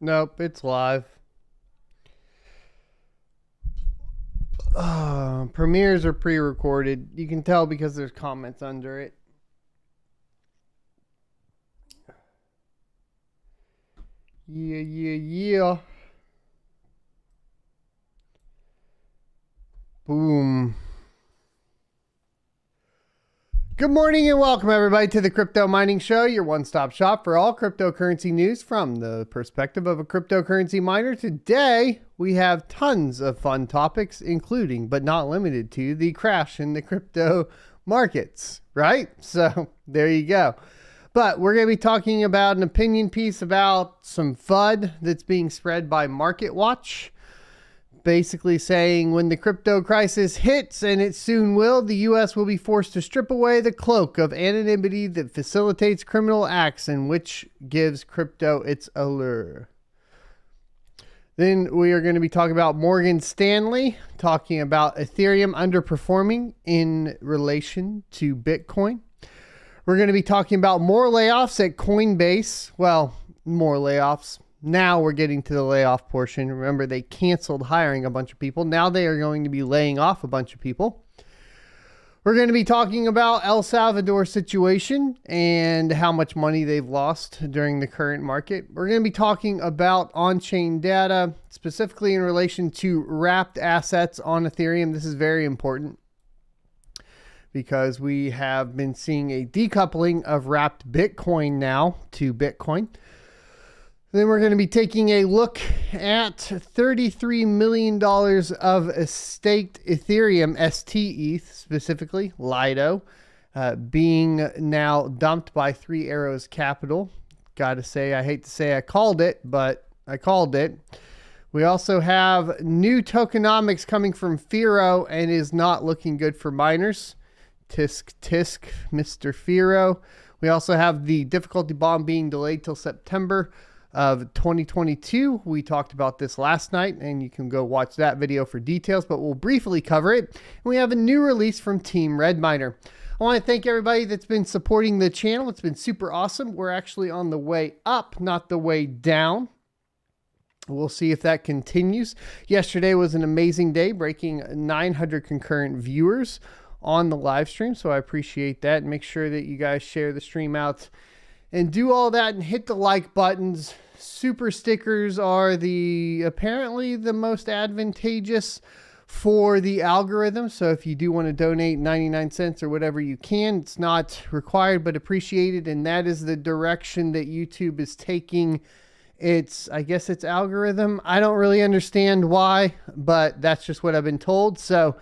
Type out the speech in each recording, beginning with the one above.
Nope, it's live. Premieres are pre-recorded. You can tell because there's comments under it. Yeah. Boom. Good morning and welcome everybody to the Crypto Mining Show, your one-stop shop for all cryptocurrency news from the perspective of a cryptocurrency miner. Today, we have tons of fun topics, including, but not limited to, the crash in the crypto markets, right? So, there you go. But we're going to be talking about an opinion piece about some FUD that's being spread by MarketWatch. Basically saying when the crypto crisis hits, and it soon will, the U.S. will be forced to strip away the cloak of anonymity that facilitates criminal acts and which gives crypto its allure. Then we are going to be talking about Morgan Stanley, talking about Ethereum underperforming in relation to Bitcoin. We're going to be talking about more layoffs at Coinbase. Well, more layoffs. Now we're getting to the layoff portion. Remember, they canceled hiring a bunch of people. Now they are going to be laying off a bunch of people. We're going to be talking about El Salvador situation and how much money they've lost during the current market. We're going to be talking about on-chain data, specifically in relation to wrapped assets on Ethereum. This is very important because we have been seeing a decoupling of wrapped Bitcoin now to Bitcoin. Then we're going to be taking a look at $33 million of staked Ethereum STETH, specifically Lido, being now dumped by Three Arrows Capital. Gotta say, I hate to say I called it, but I called it. We also have new tokenomics coming from Firo and is not looking good for miners. Tisk, Mr. Firo. We also have the difficulty bomb being delayed till September of 2022. We talked about this last night and you can go watch that video for details, but we'll briefly cover it. And we have a new release from Team Red Miner. I want to thank everybody that's been supporting the channel. It's been super awesome. We're actually on the way up, not the way down. We'll see if that continues. Yesterday was an amazing day, breaking 900 concurrent viewers on the live stream. So I appreciate that. Make sure that you guys share the stream out and do all that and hit the like buttons. Super stickers are apparently the most advantageous for the algorithm. So if you do want to donate 99 cents or whatever you can, it's not required but appreciated. And that is the direction that YouTube is taking I guess its algorithm. I don't really understand why, but that's just what I've been told. So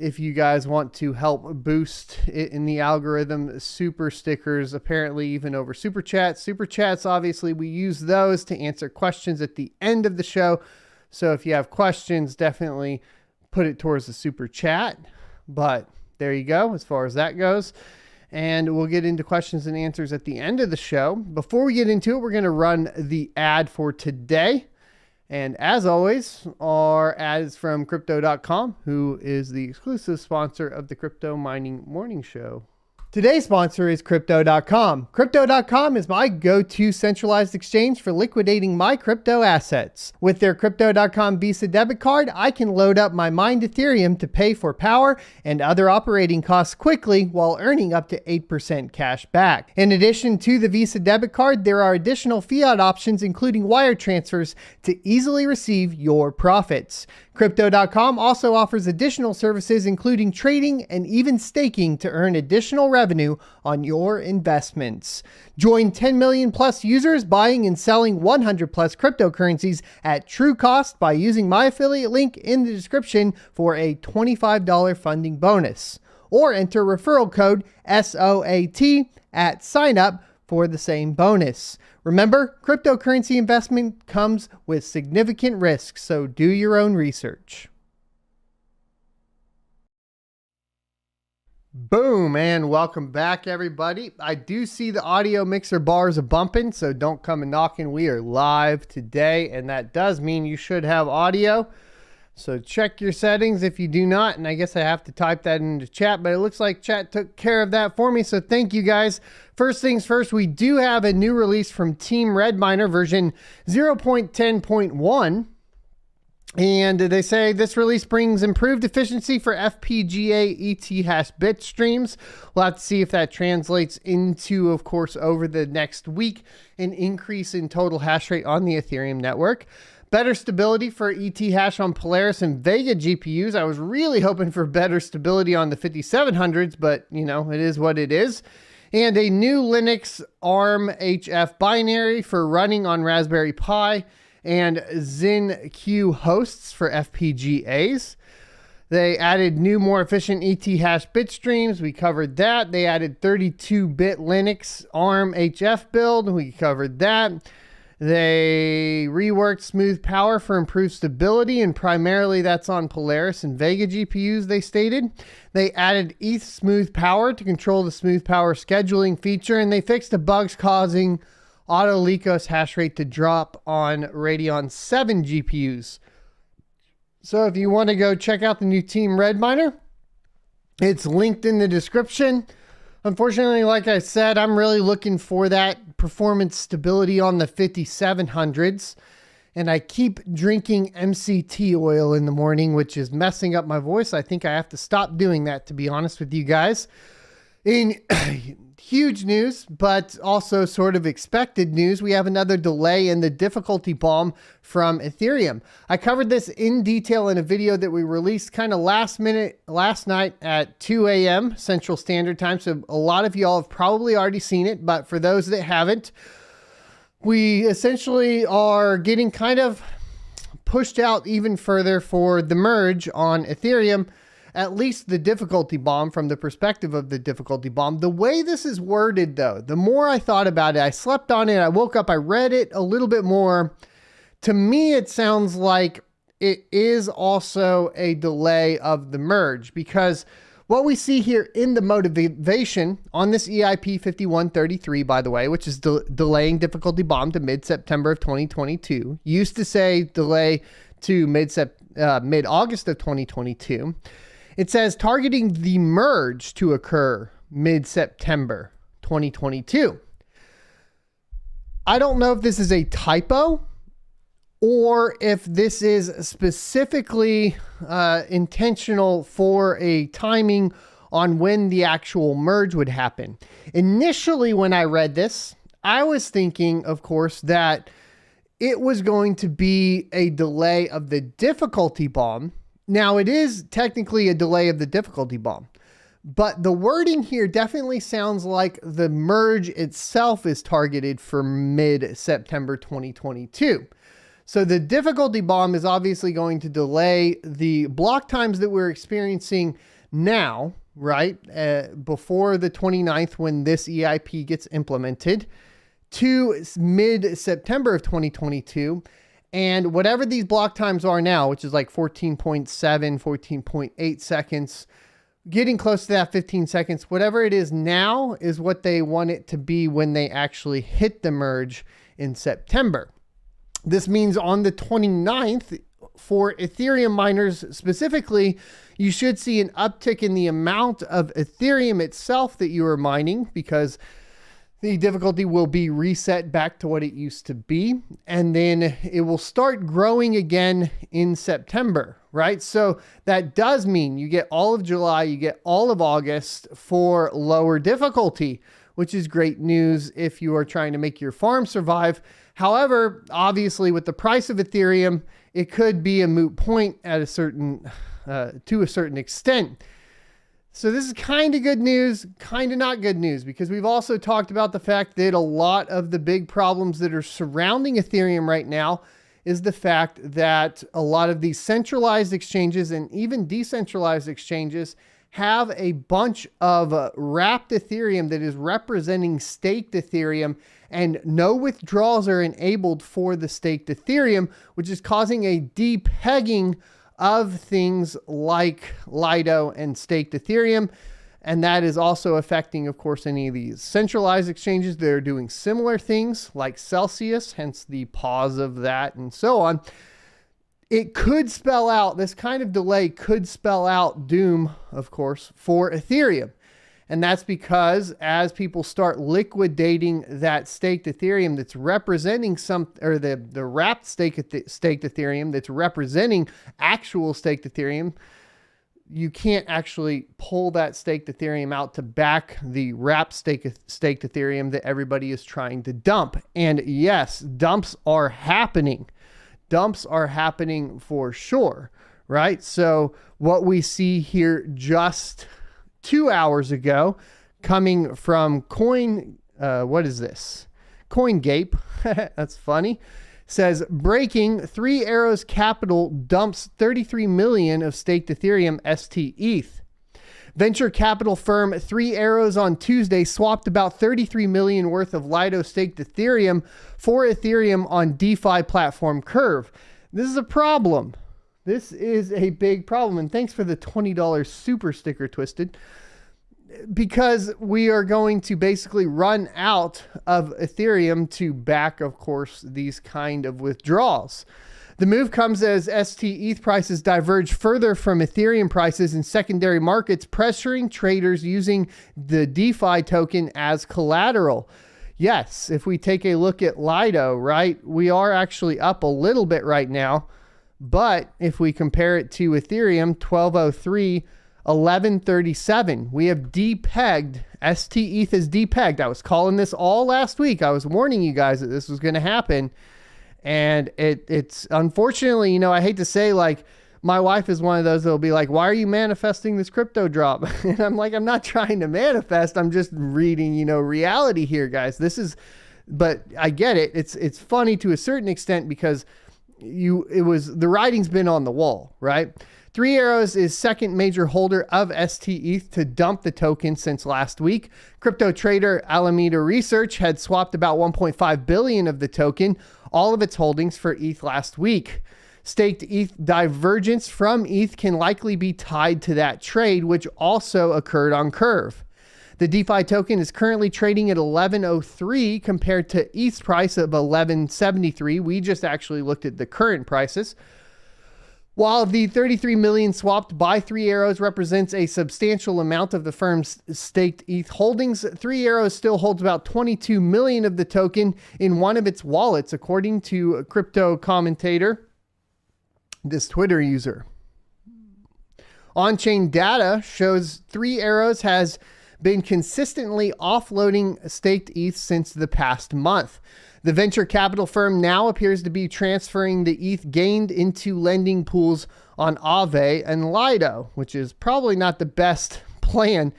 if you guys want to help boost it in the algorithm, super stickers, apparently even over super chats. Super chats, obviously, we use those to answer questions at the end of the show. So if you have questions, definitely put it towards the super chat. But there you go, as far as that goes. And we'll get into questions and answers at the end of the show. Before we get into it, we're going to run the ad for today. And as always, our ads from Crypto.com, who is the exclusive sponsor of the Crypto Mining Morning Show. Today's sponsor is Crypto.com. Crypto.com is my go-to centralized exchange for liquidating my crypto assets. With their Crypto.com Visa debit card, I can load up my mined Ethereum to pay for power and other operating costs quickly while earning up to 8% cash back. In addition to the Visa debit card, there are additional fiat options, including wire transfers, to easily receive your profits. Crypto.com also offers additional services, including trading and even staking to earn additional revenue on your investments. Join 10 million plus users buying and selling 100 plus cryptocurrencies at true cost by using my affiliate link in the description for a $25 funding bonus. Or enter referral code SOAT at sign up for the same bonus. Remember, cryptocurrency investment comes with significant risks, so do your own research. Boom, and welcome back, everybody. I do see the audio mixer bars are bumping, so don't come and knocking. We are live today, and that does mean you should have audio. So check your settings if you do not, and I guess I have to type that into chat, but it looks like chat took care of that for me, so thank you guys. First things first, we do have a new release from Team Redminer version 0.10.1, and they say this release brings improved efficiency for FPGA ETH hash bit streams. We'll have to see if that translates into, of course, over the next week, an increase in total hash rate on the Ethereum network. Better stability for ET hash on Polaris and Vega GPUs. I was really hoping for better stability on the 5700s, but you know, it is what it is. And a new Linux ARM HF binary for running on Raspberry Pi and ZinQ hosts for FPGAs. They added new, more efficient ET hash bit streams. We covered that. They added 32-bit Linux ARM HF build. We covered that. They reworked smooth power for improved stability, and primarily that's on Polaris and Vega GPUs, they stated. They added ETH smooth power to control the smooth power scheduling feature, and they fixed the bugs causing Autolicos hash rate to drop on Radeon 7 GPUs. So if you want to go check out the new Team Redminer, it's linked in the description. Unfortunately, like I said, I'm really looking for that performance stability on the 5700s. And I keep drinking MCT oil in the morning, which is messing up my voice. I think I have to stop doing that, to be honest with you guys. In huge news, but also sort of expected news, we have another delay in the difficulty bomb from Ethereum. I covered this in detail in a video that we released kind of last night at 2 a.m. Central Standard Time. So a lot of y'all have probably already seen it, but for those that haven't, we essentially are getting kind of pushed out even further for the merge on Ethereum. At least the difficulty bomb, from the perspective of the difficulty bomb. The way this is worded, though, the more I thought about it, I slept on it, I woke up, I read it a little bit more. To me, it sounds like it is also a delay of the merge, because what we see here in the motivation on this EIP 5133, by the way, which is delaying difficulty bomb to mid-September of 2022, used to say delay to mid-August of 2022. It says targeting the merge to occur mid-September 2022. I don't know if this is a typo or if this is specifically intentional for a timing on when the actual merge would happen. Initially, when I read this, I was thinking, of course, that it was going to be a delay of the difficulty bomb. Now, it is technically a delay of the difficulty bomb, but the wording here definitely sounds like the merge itself is targeted for mid-September 2022. So the difficulty bomb is obviously going to delay the block times that we're experiencing now, right, before the 29th when this EIP gets implemented, to mid-September of 2022. And whatever these block times are now, which is like 14.7, 14.8 seconds, getting close to that 15 seconds, whatever it is now is what they want it to be when they actually hit the merge in September. This means on the 29th, for Ethereum miners specifically, you should see an uptick in the amount of Ethereum itself that you are mining, because the difficulty will be reset back to what it used to be, and then it will start growing again in September, right? So that does mean you get all of July, you get all of August for lower difficulty, which is great news if you are trying to make your farm survive. However, obviously with the price of Ethereum, it could be a moot point at a certain, to a certain extent. So this is kind of good news, kind of not good news, because we've also talked about the fact that a lot of the big problems that are surrounding Ethereum right now is the fact that a lot of these centralized exchanges and even decentralized exchanges have a bunch of wrapped Ethereum that is representing staked Ethereum, and no withdrawals are enabled for the staked Ethereum, which is causing a depegging of things like Lido and staked Ethereum. And that is also affecting, of course, any of these centralized exchanges that are doing similar things like Celsius, hence the pause of that and so on. it could spell out, this kind of delay could spell out doom, of course, for Ethereum. And that's because as people start liquidating that staked Ethereum that's representing the wrapped staked Ethereum that's representing actual staked Ethereum, you can't actually pull that staked Ethereum out to back the wrapped staked Ethereum that everybody is trying to dump. And yes, dumps are happening. Dumps are happening for sure, right? So what we see here just 2 hours ago, coming from what is this? CoinGape, that's funny, says breaking 3 Arrows Capital dumps 33 million of staked Ethereum ST-ETH. Venture capital firm 3 Arrows on Tuesday swapped about 33 million worth of Lido staked Ethereum for Ethereum on DeFi platform Curve. This is a problem. This is a big problem. And thanks for the $20 super sticker, Twisted. Because we are going to basically run out of Ethereum to back, of course, these kind of withdrawals. The move comes as ST-ETH prices diverge further from Ethereum prices in secondary markets, pressuring traders using the DeFi token as collateral. Yes, if we take a look at Lido, right, we are actually up a little bit right now. But if we compare it to Ethereum, 1203, 1137, we have depegged. ST-ETH is depegged. I was calling this all last week. I was warning you guys that this was going to happen. And it's unfortunately, I hate to say, like, my wife is one of those that'll be like, why are you manifesting this crypto drop? And I'm like, I'm not trying to manifest. I'm just reading, reality here, guys. But I get it. It's funny to a certain extent because the writing's been on the wall, right? 3 Arrows is second major holder of ST-ETH to dump the token since last week. Crypto trader Alameda Research had swapped about 1.5 billion of the token, all of its holdings, for ETH last week. Staked ETH divergence from ETH can likely be tied to that trade, which also occurred on Curve. The DeFi token is currently trading at 1103 compared to ETH's price of 1173. We just actually looked at the current prices. While the 33 million swapped by 3 Arrows represents a substantial amount of the firm's staked ETH holdings, 3 Arrows still holds about 22 million of the token in one of its wallets, according to a crypto commentator, this Twitter user. On-chain data shows 3 Arrows has been consistently offloading staked ETH since the past month. The venture capital firm now appears to be transferring the ETH gained into lending pools on Aave and Lido, which is probably not the best plan.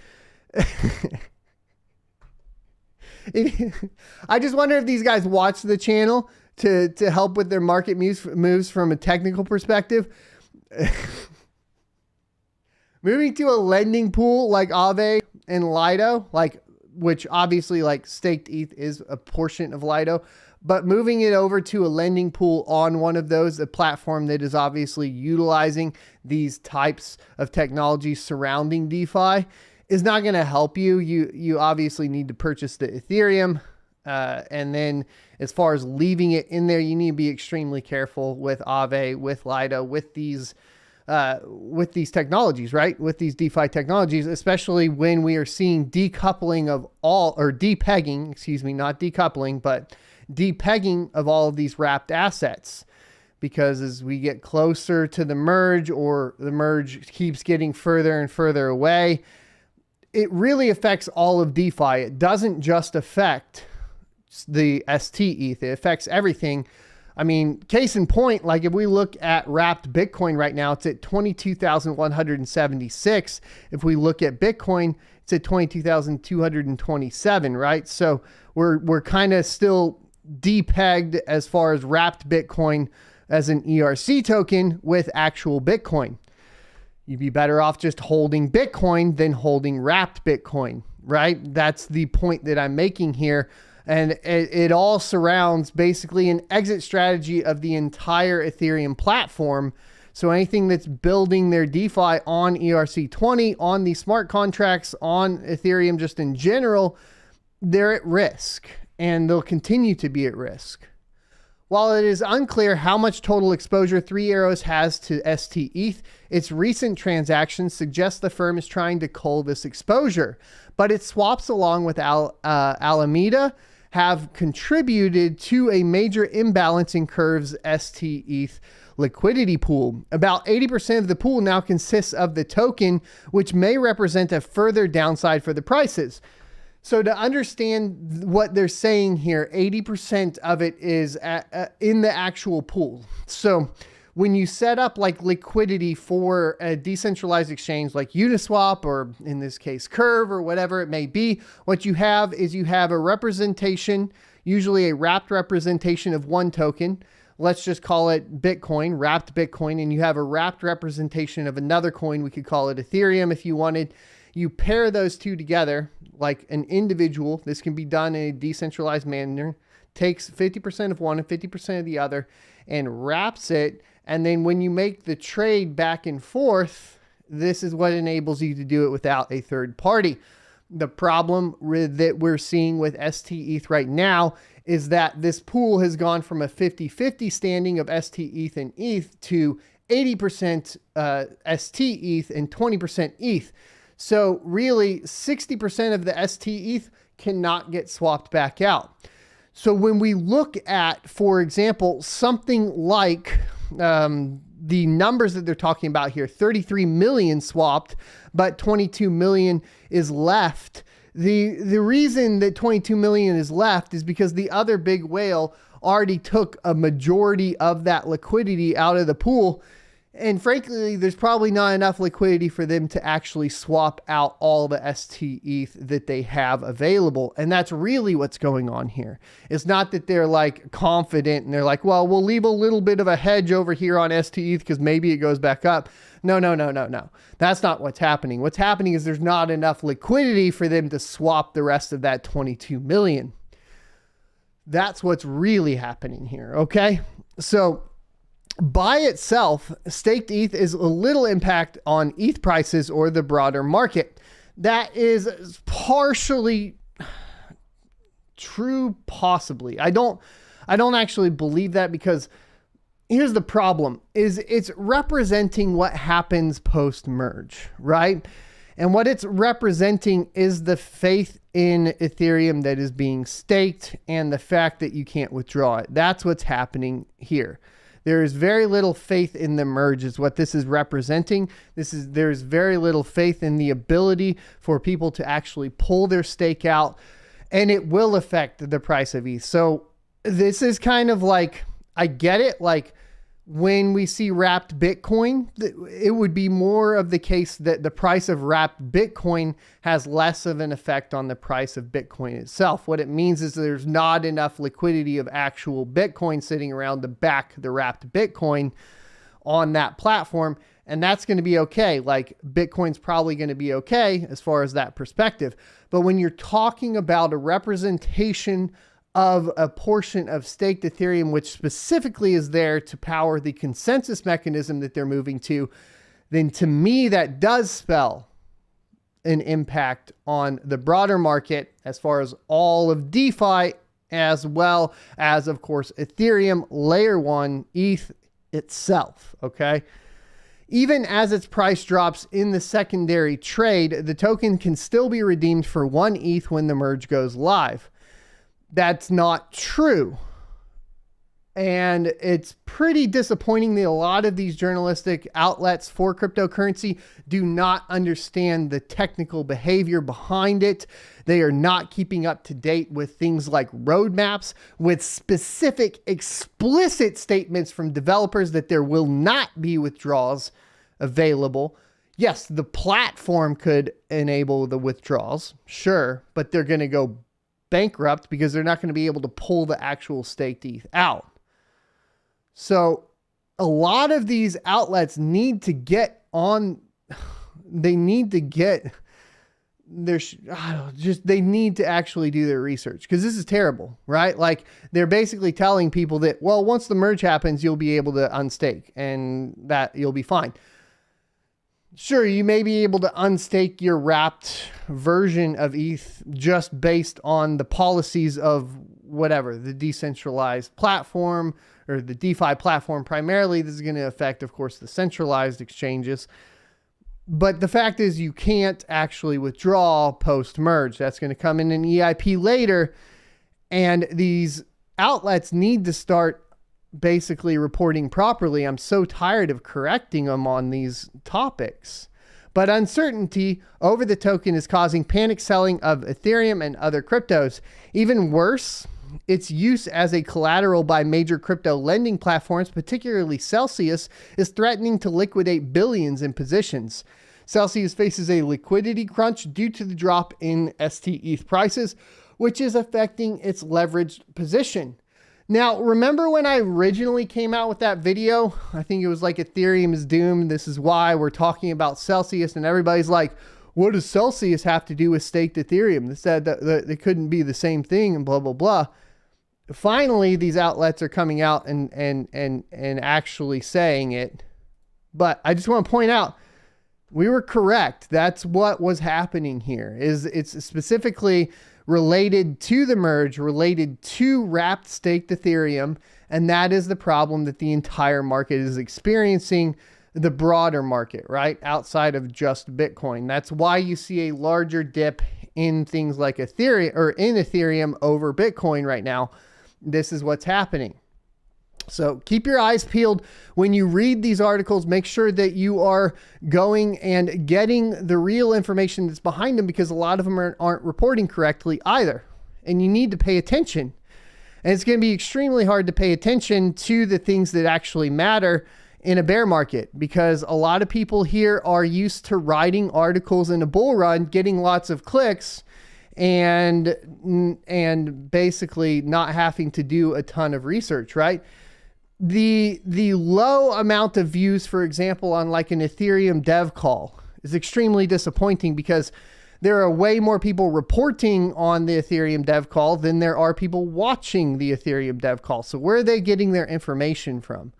I just wonder if these guys watch the channel to help with their market moves from a technical perspective. Moving to a lending pool like Aave and Lido, which obviously staked ETH is a portion of Lido, but moving it over to a lending pool on one of those, a platform that is obviously utilizing these types of technologies surrounding DeFi, is not going to help you. You obviously need to purchase the Ethereum. And then as far as leaving it in there, you need to be extremely careful with Aave, with Lido, with these technologies, right? With these DeFi technologies, especially when we are seeing depegging, not decoupling, but depegging of all of these wrapped assets. Because as we get closer to the merge, or the merge keeps getting further and further away, it really affects all of DeFi. It doesn't just affect the ST-ETH, it affects everything. I mean, case in point, if we look at wrapped Bitcoin right now, it's at 22,176. If we look at Bitcoin, it's at 22,227, right? So we're kind of still depegged as far as wrapped Bitcoin as an ERC token with actual Bitcoin. You'd be better off just holding Bitcoin than holding wrapped Bitcoin, right? That's the point that I'm making here. And it all surrounds basically an exit strategy of the entire Ethereum platform. So anything that's building their DeFi on ERC20, on the smart contracts, on Ethereum just in general, they're at risk, and they'll continue to be at risk. While it is unclear how much total exposure Three Arrows has to ST-ETH, its recent transactions suggest the firm is trying to cull this exposure. But its swaps along with Alameda have contributed to a major imbalance in Curve's ST-ETH liquidity pool. About 80% of the pool now consists of the token, which may represent a further downside for the prices. So to understand what they're saying here, 80% of it is in the actual pool. So when you set up like liquidity for a decentralized exchange like Uniswap, or in this case Curve, or whatever it may be, what you have is you have a representation, usually a wrapped representation of one token. Let's just call it Bitcoin, wrapped Bitcoin, and you have a wrapped representation of another coin. We could call it Ethereum if you wanted. You pair those two together like an individual. This can be done in a decentralized manner, takes 50% of one and 50% of the other and wraps it. And then when you make the trade back and forth, this is what enables you to do it without a third party. The problem that we're seeing with ST-ETH right now is that this pool has gone from a 50-50 standing of ST-ETH and ETH to 80% ST-ETH and 20% ETH. So really 60% of the ST-ETH cannot get swapped back out. So when we look at, for example, something like the numbers that they're talking about here, 33 million swapped, but 22 million is left. The reason that 22 million is left is because the other big whale already took a majority of that liquidity out of the pool. And frankly, there's probably not enough liquidity for them to actually swap out all the ST-ETH that they have available. And that's really what's going on here. It's not that they're like confident and they're like, well, we'll leave a little bit of a hedge over here on ST-ETH because maybe it goes back up. No. That's not what's happening. What's happening is there's not enough liquidity for them to swap the rest of that 22 million. That's what's really happening here. Okay. So by itself, staked ETH is a little impact on ETH prices or the broader market. That is partially true, possibly. I don't actually believe that, because here's the problem, is it's representing what happens post-merge, right? And what it's representing is the faith in Ethereum that is being staked and the fact that you can't withdraw it. That's what's happening here. There is very little faith in the merge is what this is representing. There's very little faith in the ability for people to actually pull their stake out, and it will affect the price of ETH. So this is kind of like, I get it. Like when we see wrapped Bitcoin, it would be more of the case that the price of wrapped Bitcoin has less of an effect on the price of Bitcoin itself. What it means is there's not enough liquidity of actual Bitcoin sitting around to back the wrapped Bitcoin on that platform. And that's going to be okay. Like Bitcoin's probably going to be okay as far as that perspective. But when you're talking about a representation of a portion of staked Ethereum, which specifically is there to power the consensus mechanism that they're moving to, then to me, that does spell an impact on the broader market as far as all of DeFi, as well as, of course, Ethereum layer 1 ETH itself. Okay. Even as its price drops in the secondary trade, the token can still be redeemed for 1 ETH when the merge goes live. That's not true. And it's pretty disappointing that a lot of these journalistic outlets for cryptocurrency do not understand the technical behavior behind it. They are not keeping up to date with things like roadmaps, with specific, explicit statements from developers that there will not be withdrawals available. Yes, the platform could enable the withdrawals, sure, but they're going to go bankrupt because they're not going to be able to pull the actual staked ETH out. So a lot of these outlets need to get on, they need to get their, they need to actually do their research, because this is terrible, right? Like they're basically telling people that, well, once the merge happens, you'll be able to unstake and that you'll be fine. Sure, you may be able to unstake your wrapped version of ETH just based on the policies of whatever, the decentralized platform or the DeFi platform primarily. This is going to affect, of course, the centralized exchanges. But the fact is you can't actually withdraw post-merge. That's going to come in an EIP later. And these outlets need to start basically reporting properly. I'm so tired of correcting them on these topics. But uncertainty over the token is causing panic selling of Ethereum and other cryptos. Even worse, its use as a collateral by major crypto lending platforms, particularly Celsius, is threatening to liquidate billions in positions. Celsius faces a liquidity crunch due to the drop in ST-ETH prices, which is affecting its leveraged position. Now, remember when I originally came out with that video? I think it was like Ethereum is doomed. This is why we're talking about Celsius, and everybody's like, what does Celsius have to do with staked Ethereum? They said that they couldn't be the same thing and blah, blah, blah. Finally, these outlets are coming out and actually saying it. But I just want to point out, we were correct. That's what was happening here. It's specifically related to the merge, related to wrapped staked Ethereum. And that is the problem that the entire market is experiencing, the broader market, right? Outside of just Bitcoin. That's why you see a larger dip in things like Ethereum or in Ethereum over Bitcoin right now. This is what's happening. So keep your eyes peeled when you read these articles. Make sure that you are going and getting the real information that's behind them, because a lot of them aren't reporting correctly either. And you need to pay attention. And it's going to be extremely hard to pay attention to the things that actually matter in a bear market, because a lot of people here are used to writing articles in a bull run, getting lots of clicks, and basically not having to do a ton of research, right? The low amount of views, for example, on like an Ethereum dev call is extremely disappointing, because there are way more people reporting on the Ethereum dev call than there are people watching the Ethereum dev call. So where are they getting their information from?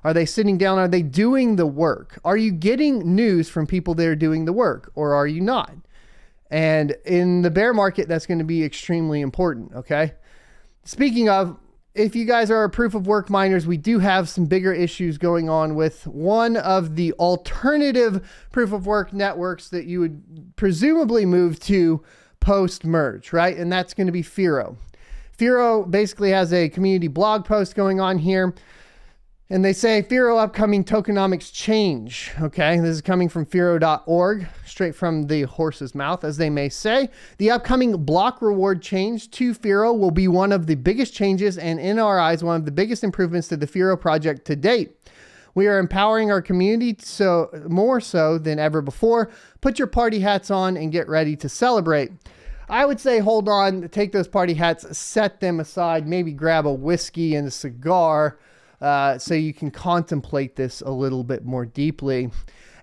Are they sitting down? Are they doing the work? Are you getting news from people that are doing the work, or are you not? And in the bear market, that's going to be extremely important. Okay. Speaking of, if you guys are proof of work miners, we do have some bigger issues going on with one of the alternative proof of work networks that you would presumably move to post merge, right? And that's going to be Firo. Firo basically has a community blog post going on here. And they say Firo upcoming tokenomics change. Okay, this is coming from Firo.org, straight from the horse's mouth, as they may say. The upcoming block reward change to Firo will be one of the biggest changes, and in our eyes, one of the biggest improvements to the Firo project to date. We are empowering our community so more so than ever before. Put your party hats on and get ready to celebrate. I would say hold on, take those party hats, set them aside, maybe grab a whiskey and a cigar, so you can contemplate this a little bit more deeply.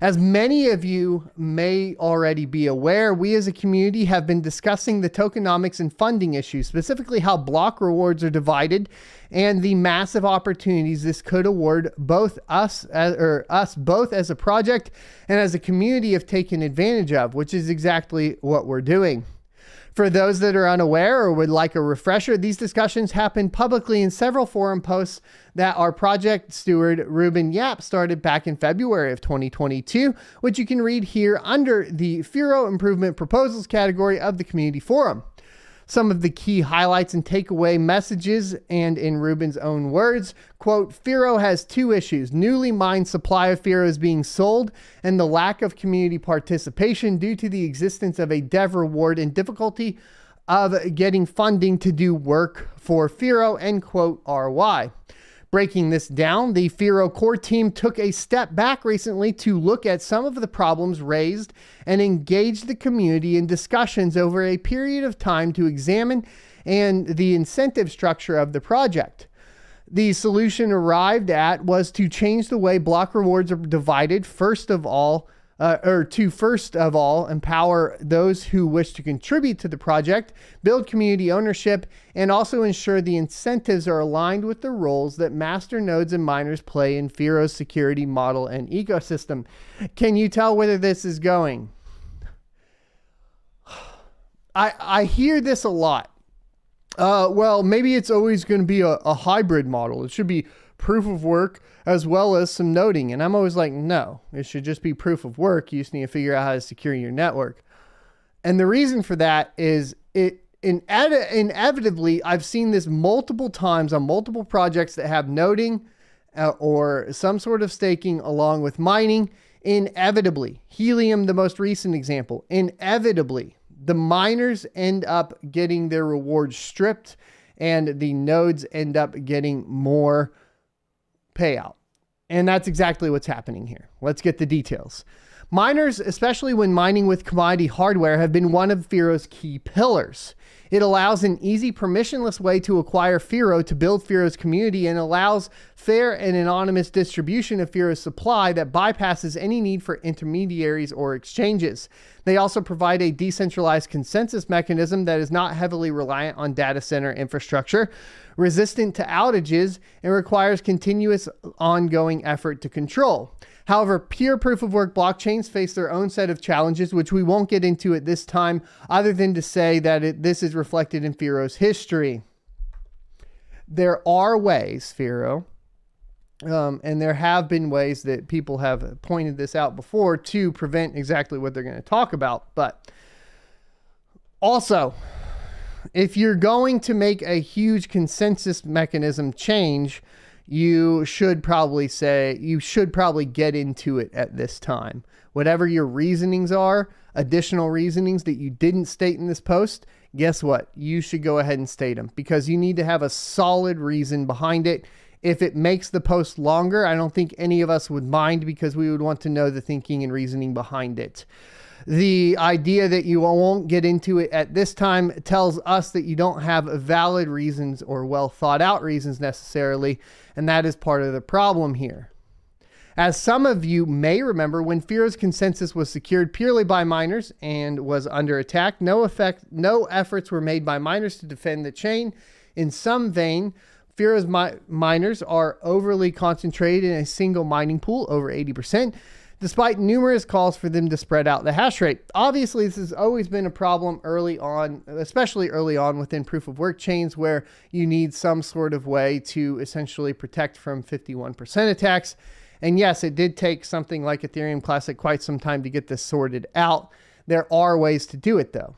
As many of you may already be aware, we as a community have been discussing the tokenomics and funding issues, specifically how block rewards are divided and the massive opportunities this could award both us both as a project and as a community have taken advantage of, which is exactly what we're doing. For those that are unaware or would like a refresher, these discussions happened publicly in several forum posts that our project steward, Ruben Yap, started back in February of 2022, which you can read here under the Firo Improvement Proposals category of the community forum. Some of the key highlights and takeaway messages, and in Ruben's own words, quote, Firo has two issues: newly mined supply of Firo is being sold, and the lack of community participation due to the existence of a dev reward and difficulty of getting funding to do work for Firo, end quote, RY. Breaking this down, the Firo core team took a step back recently to look at some of the problems raised and engage the community in discussions over a period of time to examine the incentive structure of the project. The solution arrived at was to change the way block rewards are divided, first of all, empower those who wish to contribute to the project, build community ownership, and also ensure the incentives are aligned with the roles that master nodes and miners play in Firo's security model and ecosystem. Can you tell where this is going? I hear this a lot. Well, maybe it's always going to be a hybrid model. It should be proof of work as well as some noting. And I'm always like, no, it should just be proof of work. You just need to figure out how to secure your network. And the reason for that is inevitably, I've seen this multiple times on multiple projects that have noting or some sort of staking along with mining. Inevitably, Helium, the most recent example, inevitably, the miners end up getting their rewards stripped and the nodes end up getting more payout. And that's exactly what's happening here. Let's get the details. Miners, especially when mining with commodity hardware, have been one of Firo's key pillars. It allows an easy, permissionless way to acquire Firo to build Firo's community and allows fair and anonymous distribution of Firo's supply that bypasses any need for intermediaries or exchanges. They also provide a decentralized consensus mechanism that is not heavily reliant on data center infrastructure, resistant to outages, and requires continuous ongoing effort to control. However, pure proof of work blockchains face their own set of challenges, which we won't get into at this time, other than to say that this is reflected in Firo's history. There are ways, Firo, and there have been ways that people have pointed this out before to prevent exactly what they're going to talk about. But also, if you're going to make a huge consensus mechanism change, you should probably get into it at this time. Whatever your reasonings are, additional reasonings that you didn't state in this post, guess what? You should go ahead and state them because you need to have a solid reason behind it. If it makes the post longer, I don't think any of us would mind because we would want to know the thinking and reasoning behind it. The idea that you won't get into it at this time tells us that you don't have valid reasons or well thought out reasons necessarily, and that is part of the problem here. As some of you may remember, when Firo's consensus was secured purely by miners and was under attack, no efforts were made by miners to defend the chain. In some vein, Firo's miners are overly concentrated in a single mining pool, over 80%. Despite numerous calls for them to spread out the hash rate. Obviously, this has always been a problem early on, especially early on within proof of work chains where you need some sort of way to essentially protect from 51% attacks. And yes, it did take something like Ethereum Classic quite some time to get this sorted out. There are ways to do it though.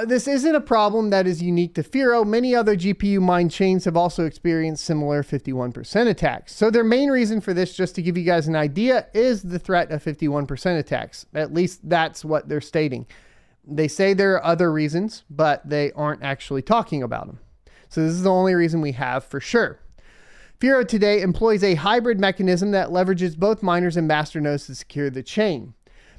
This isn't a problem that is unique to Firo. Many other GPU mined chains have also experienced similar 51% attacks. So their main reason for this, just to give you guys an idea, is the threat of 51% attacks. At least that's what they're stating. They say there are other reasons, but they aren't actually talking about them. So this is the only reason we have for sure. Firo today employs a hybrid mechanism that leverages both miners and masternodes to secure the chain.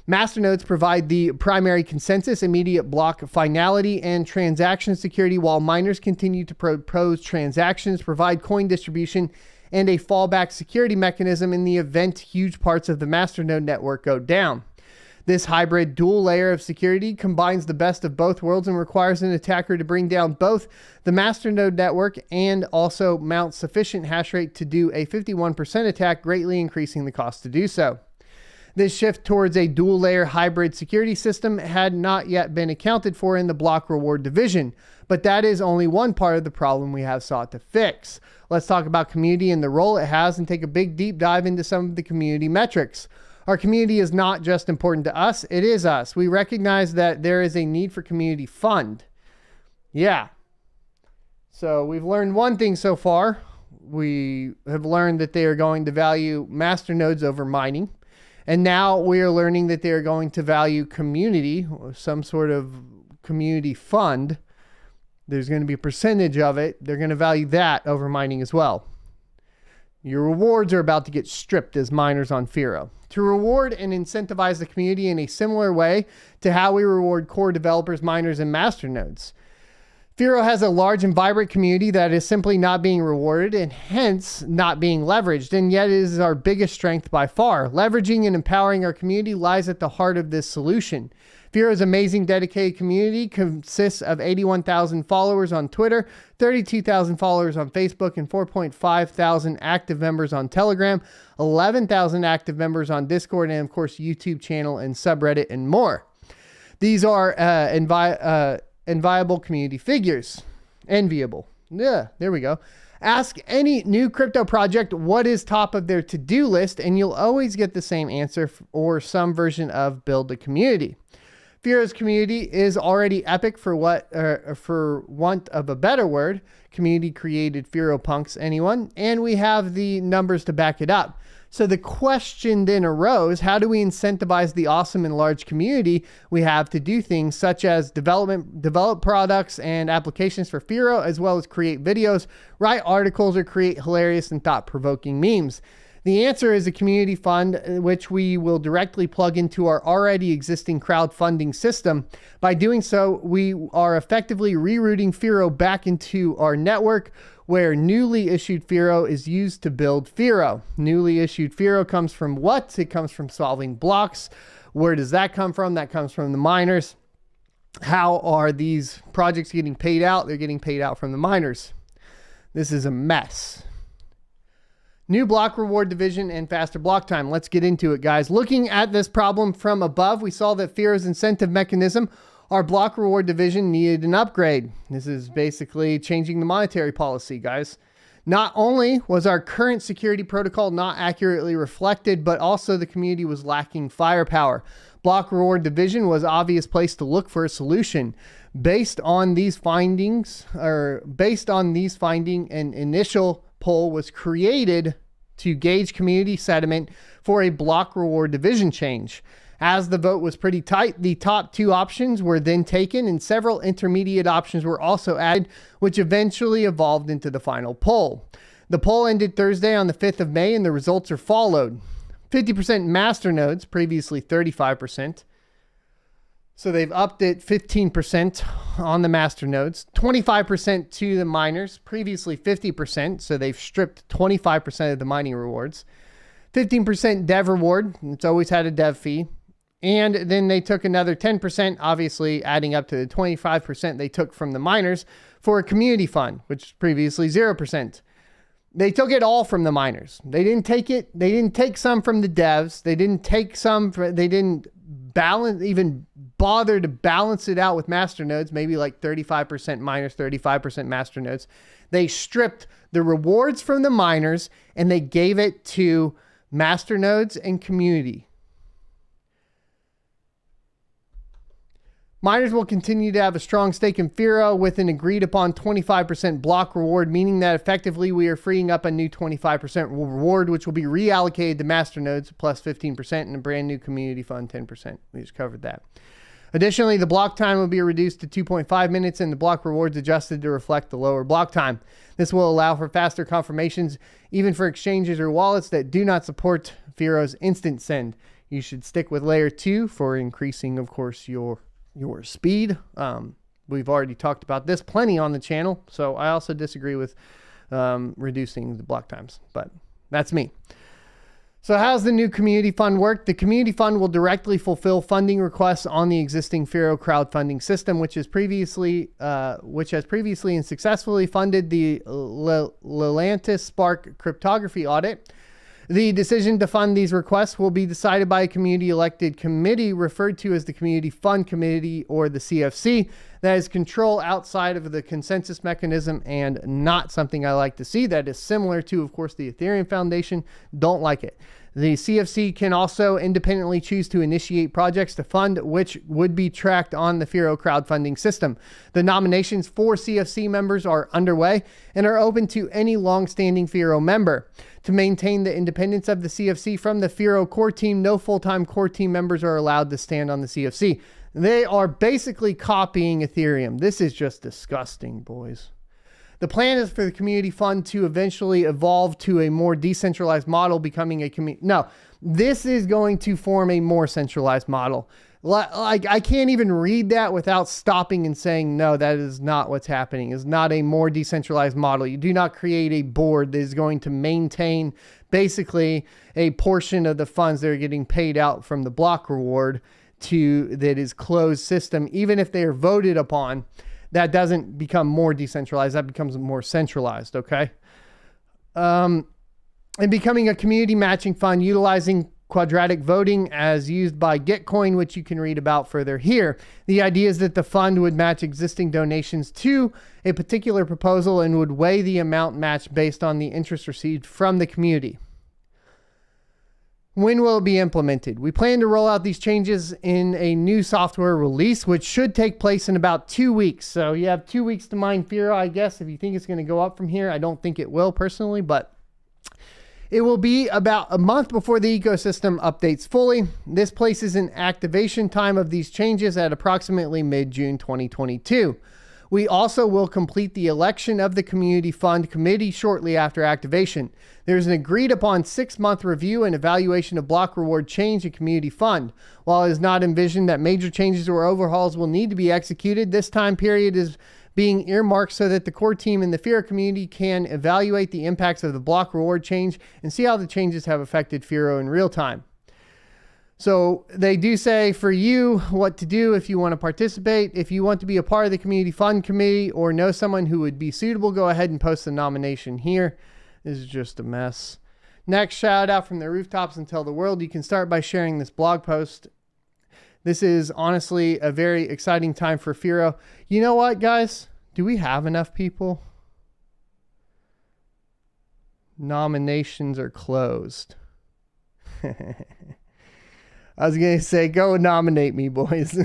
Masternodes provide the primary consensus, immediate block finality, and transaction security, while miners continue to propose transactions, provide coin distribution, and a fallback security mechanism in the event huge parts of the masternode network go down. This hybrid dual layer of security combines the best of both worlds and requires an attacker to bring down both the masternode network and also mount sufficient hash rate to do a 51% attack, greatly increasing the cost to do so. This shift towards a dual layer hybrid security system had not yet been accounted for in the block reward division, but that is only one part of the problem we have sought to fix. Let's talk about community and the role it has and take a big deep dive into some of the community metrics. Our community is not just important to us, it is us. We recognize that there is a need for community fund. Yeah. So we've learned one thing so far. We have learned that they are going to value masternodes over mining. And now we are learning that they are going to value community, or some sort of community fund. There's going to be a percentage of it. They're going to value that over mining as well. Your rewards are about to get stripped as miners on Firo. To reward and incentivize the community in a similar way to how we reward core developers, miners, and masternodes. Firo has a large and vibrant community that is simply not being rewarded and hence not being leveraged, and yet it is our biggest strength by far. Leveraging and empowering our community lies at the heart of this solution. Firo's amazing dedicated community consists of 81,000 followers on Twitter, 32,000 followers on Facebook, and 4.5 thousand active members on Telegram, 11,000 active members on Discord, and of course YouTube channel and subreddit and more. These are and viable community figures. Enviable. Yeah, there we go. Ask any new crypto project what is top of their to-do list, and you'll always get the same answer or some version of build a community. Firo's community is already epic for want of a better word. Community created Firo punks, anyone, and we have the numbers to back it up. So the question then arose, how do we incentivize the awesome and large community we have to do things such as develop products and applications for Firo, as well as create videos, write articles, or create hilarious and thought-provoking memes? The answer is a community fund, which we will directly plug into our already existing crowdfunding system. By doing so, we are effectively rerouting Firo back into our network, where newly issued Firo is used to build Firo. Newly issued Firo comes from what? It comes from solving blocks. Where does that come from? That comes from the miners. How are these projects getting paid out? They're getting paid out from the miners. This is a mess. New block reward division and faster block time. Let's get into it, guys. Looking at this problem from above, we saw that Firo's incentive mechanism, our block reward division, needed an upgrade. This is basically changing the monetary policy, guys. Not only was our current security protocol not accurately reflected, but also the community was lacking firepower. Block reward division was an obvious place to look for a solution. Based on these findings, an initial poll was created to gauge community sentiment for a block reward division change. As the vote was pretty tight, the top two options were then taken and several intermediate options were also added, which eventually evolved into the final poll. The poll ended Thursday on the 5th of May and the results are followed. 50% master nodes, previously 35%. So they've upped it 15% on the master nodes, 25% to the miners, previously 50%. So they've stripped 25% of the mining rewards, 15% dev reward. It's always had a dev fee. And then they took another 10%, obviously adding up to the 25% they took from the miners for a community fund, which was previously 0%. They took it all from the miners. They didn't take it. They didn't take some from the devs. They didn't take some. They didn't even bother to balance it out with master nodes, maybe like 35% miners, 35% master nodes. They stripped the rewards from the miners and they gave it to master nodes and community. Miners will continue to have a strong stake in Firo with an agreed upon 25% block reward, meaning that effectively we are freeing up a new 25% reward, which will be reallocated to master nodes plus 15% and a brand new community fund 10%. We just covered that. Additionally, the block time will be reduced to 2.5 minutes and the block rewards adjusted to reflect the lower block time. This will allow for faster confirmations, even for exchanges or wallets that do not support Firo's instant send. You should stick with layer 2 for increasing, of course, your speed. We've already talked about this plenty on the channel, so I also disagree with reducing the block times, but that's me. So how's the new community fund work? The community fund will directly fulfill funding requests on the existing Firo crowdfunding system, which has previously and successfully funded the Lelantis Spark cryptography audit. The decision to fund these requests will be decided by a community elected committee referred to as the Community Fund Committee, or the CFC, that is control outside of the consensus mechanism and not something I like to see. That is similar to, of course, the Ethereum Foundation. Don't like it. The CFC can also independently choose to initiate projects to fund, which would be tracked on the Firo crowdfunding system. The nominations for CFC members are underway and are open to any long-standing Firo member. To maintain the independence of the CFC from the Firo core team, no full-time core team members are allowed to stand on the CFC. They are basically copying Ethereum. This is just disgusting, boys. The plan is for the community fund to eventually evolve to a more decentralized model, becoming a community. No, this is going to form a more centralized model. Like, I can't even read that without stopping and saying, no, that is not what's happening. It's not a more decentralized model. You do not create a board that is going to maintain basically a portion of the funds that are getting paid out from the block reward that is closed system. Even if they are voted upon, that doesn't become more decentralized. That becomes more centralized, okay? And becoming a community matching fund utilizing quadratic voting as used by Gitcoin, which you can read about further here. The idea is that the fund would match existing donations to a particular proposal and would weigh the amount matched based on the interest received from the community. When will it be implemented? We plan to roll out these changes in a new software release, which should take place in about 2 weeks. So you have 2 weeks to mine Firo, I guess, if you think it's going to go up from here. I don't think it will personally, but it will be about a month before the ecosystem updates fully. This places an activation time of these changes at approximately mid-June 2022. We also will complete the election of the Community Fund Committee shortly after activation. There's an agreed upon 6-month review and evaluation of block reward change in Community Fund. While it is not envisioned that major changes or overhauls will need to be executed, this time period is being earmarked so that the core team in the Firo community can evaluate the impacts of the block reward change and see how the changes have affected Firo in real time. So they do say for you what to do if you want to participate. If you want to be a part of the Community Fund Committee or know someone who would be suitable, go ahead and post the nomination here. This is just a mess. Next, shout out from the rooftops and tell the world. You can start by sharing this blog post. This is honestly a very exciting time for Firo. You know what, guys? Do we have enough people? Nominations are closed. I was going to say, go nominate me, boys.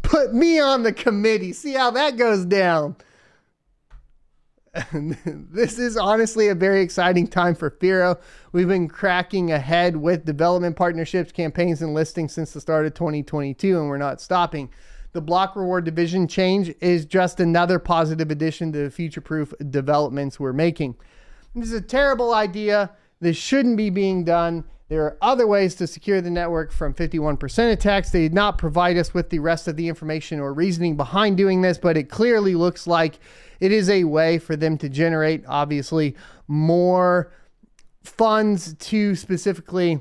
Put me on the committee. See how that goes down. This is honestly a very exciting time for Firo. We've been cracking ahead with development partnerships, campaigns, and listings since the start of 2022, and we're not stopping. The block reward division change is just another positive addition to the future-proof developments we're making. This is a terrible idea. This shouldn't be being done. There are other ways to secure the network from 51% attacks. They did not provide us with the rest of the information or reasoning behind doing this, but it clearly looks like it is a way for them to generate, obviously, more funds to specifically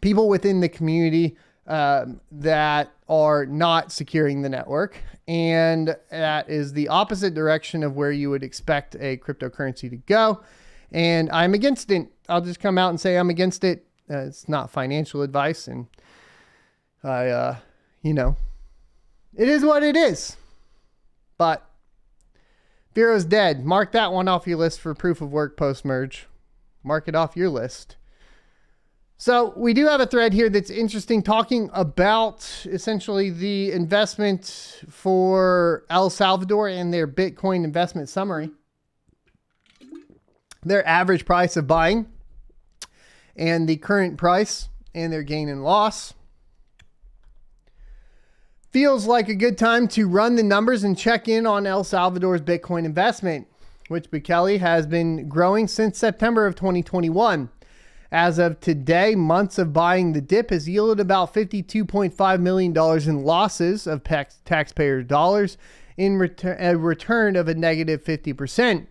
people within the community that are not securing the network. And that is the opposite direction of where you would expect a cryptocurrency to go. And I'm against it. I'll just come out and say I'm against it. It's not financial advice. And it is what it is. But Firo's dead. Mark that one off your list for proof of work post-merge. Mark it off your list. So we do have a thread here that's interesting, talking about essentially the investment for El Salvador and their Bitcoin investment summary. Their average price of buying and the current price and their gain and loss. Feels like a good time to run the numbers and check in on El Salvador's Bitcoin investment, which Bukele has been growing since September of 2021. As of today, months of buying the dip has yielded about $52.5 million in losses of taxpayer dollars in a return of a negative 50%.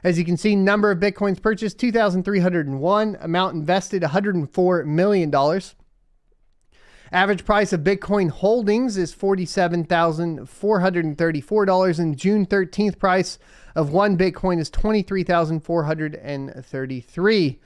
As you can see, number of Bitcoins purchased, 2,301. Amount invested, $104 million. Average price of Bitcoin holdings is $47,434. And June 13th price of one Bitcoin is $23,433.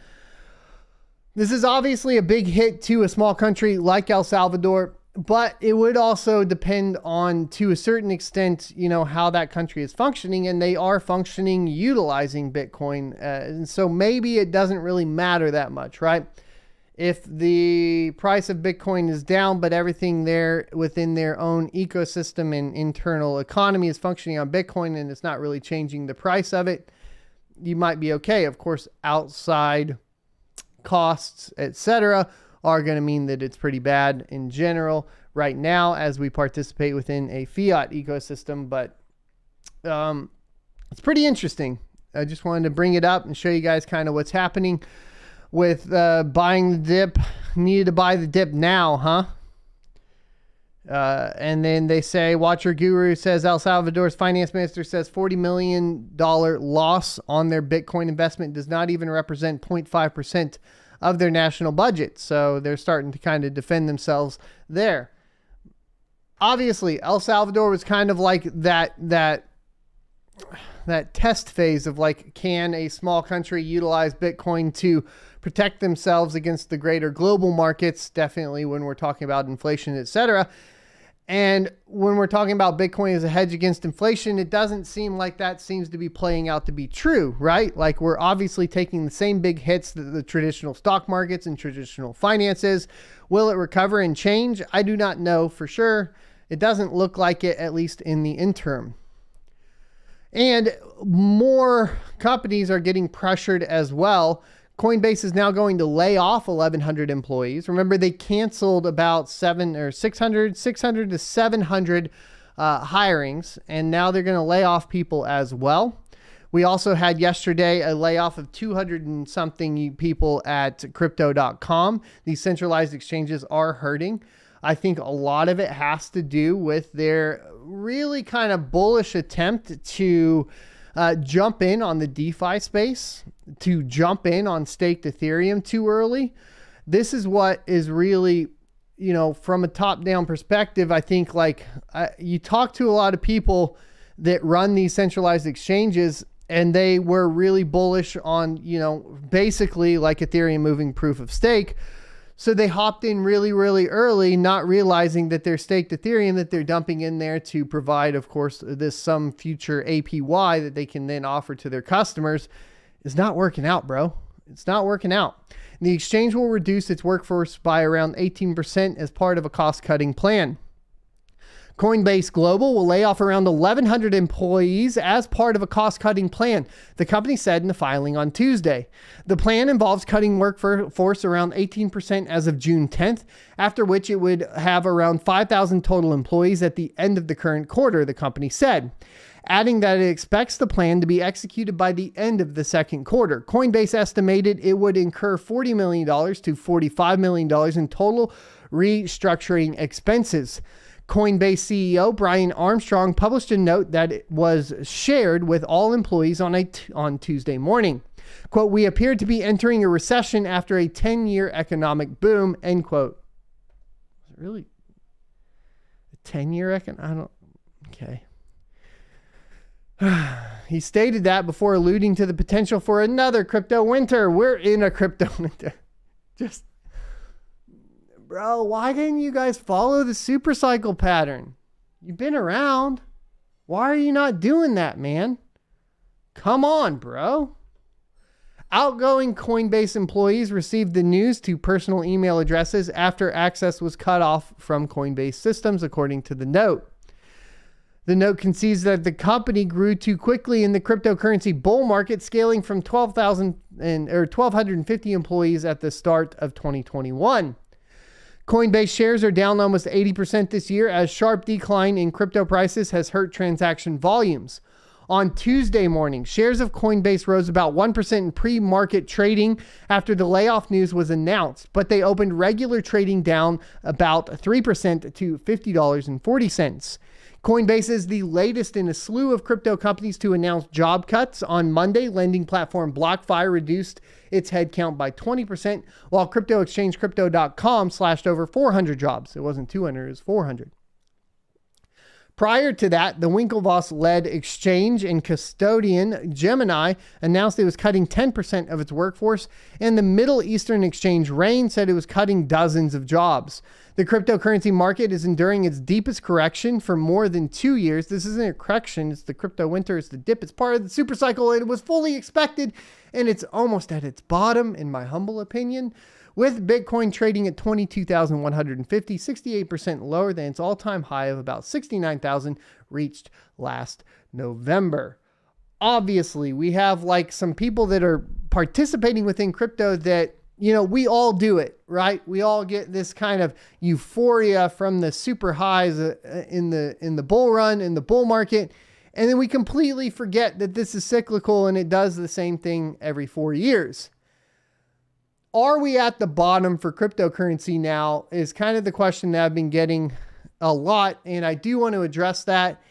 This is obviously a big hit to a small country like El Salvador, but it would also depend on, to a certain extent, how that country is functioning, and they are functioning utilizing Bitcoin. And so maybe it doesn't really matter that much, right? If the price of Bitcoin is down, but everything there within their own ecosystem and internal economy is functioning on Bitcoin and it's not really changing the price of it, you might be okay. Of course, outside costs, etc., are going to mean that it's pretty bad in general right now as we participate within a fiat ecosystem. But it's pretty interesting. I just wanted to bring it up and show you guys kind of what's happening with buying the dip. Needed to buy the dip now, huh? And then they say, Watcher Guru says El Salvador's finance minister says $40 million loss on their Bitcoin investment does not even represent 0.5% of their national budget. So they're starting to kind of defend themselves there. Obviously, El Salvador was kind of like that that test phase of like, can a small country utilize Bitcoin to protect themselves against the greater global markets? Definitely when we're talking about inflation, etc. And when we're talking about Bitcoin as a hedge against inflation, it doesn't seem like that seems to be playing out to be true, right? Like, we're obviously taking the same big hits that the traditional stock markets and traditional finances. Will it recover and change? I do not know for sure. It doesn't look like it, at least in the interim. And more companies are getting pressured as well. Coinbase is now going to lay off 1,100 employees. Remember, they canceled about 600 to 700 hirings, and now they're going to lay off people as well. We also had yesterday a layoff of 200 and something people at crypto.com. These centralized exchanges are hurting. I think a lot of it has to do with their really kind of bullish attempt to jump in on the DeFi space, to jump in on staked Ethereum too early. This is what is really, from a top-down perspective, I think you talk to a lot of people that run these centralized exchanges, and they were really bullish on, basically like Ethereum moving proof of stake. So they hopped in really, really early, not realizing that their staked Ethereum that they're dumping in there to provide, of course, some future APY that they can then offer to their customers is not working out, bro. It's not working out. The exchange will reduce its workforce by around 18% as part of a cost-cutting plan. Coinbase Global will lay off around 1,100 employees as part of a cost-cutting plan, the company said in a filing on Tuesday. The plan involves cutting workforce around 18% as of June 10th, after which it would have around 5,000 total employees at the end of the current quarter, the company said, adding that it expects the plan to be executed by the end of the second quarter. Coinbase estimated it would incur $40 million to $45 million in total restructuring expenses. Coinbase CEO Brian Armstrong published a note that it was shared with all employees on Tuesday morning. Quote, "We appear to be entering a recession after a 10-year economic boom," end quote. Really? A 10-year okay. He stated that before alluding to the potential for another crypto winter. We're in a crypto winter. Bro, why didn't you guys follow the super cycle pattern? You've been around. Why are you not doing that, man? Come on, bro. Outgoing Coinbase employees received the news to personal email addresses after access was cut off from Coinbase systems, according to the note. The note concedes that the company grew too quickly in the cryptocurrency bull market, scaling from 1,250 employees at the start of 2021. Coinbase shares are down almost 80% this year as sharp decline in crypto prices has hurt transaction volumes. On Tuesday morning, shares of Coinbase rose about 1% in pre-market trading after the layoff news was announced, but they opened regular trading down about 3% to $50.40. Coinbase is the latest in a slew of crypto companies to announce job cuts. On Monday, lending platform BlockFi reduced its headcount by 20%, while crypto exchange Crypto.com slashed over 400 jobs. It wasn't 200, it was 400. Prior to that, the Winklevoss-led exchange and custodian Gemini announced it was cutting 10% of its workforce, and the Middle Eastern exchange Rain said it was cutting dozens of jobs. The cryptocurrency market is enduring its deepest correction for more than 2 years. This isn't a correction, it's the crypto winter, it's the dip, it's part of the super cycle, and it was fully expected, and it's almost at its bottom, in my humble opinion. With Bitcoin trading at 22,150, 68% lower than its all-time high of about 69,000 reached last November. Obviously, we have some people that are participating within crypto that, we all do it, right? We all get this kind of euphoria from the super highs in the bull run, in the bull market. And then we completely forget that this is cyclical and it does the same thing every 4 years. Are we at the bottom for cryptocurrency now is kind of the question that I've been getting a lot. And I do want to address that.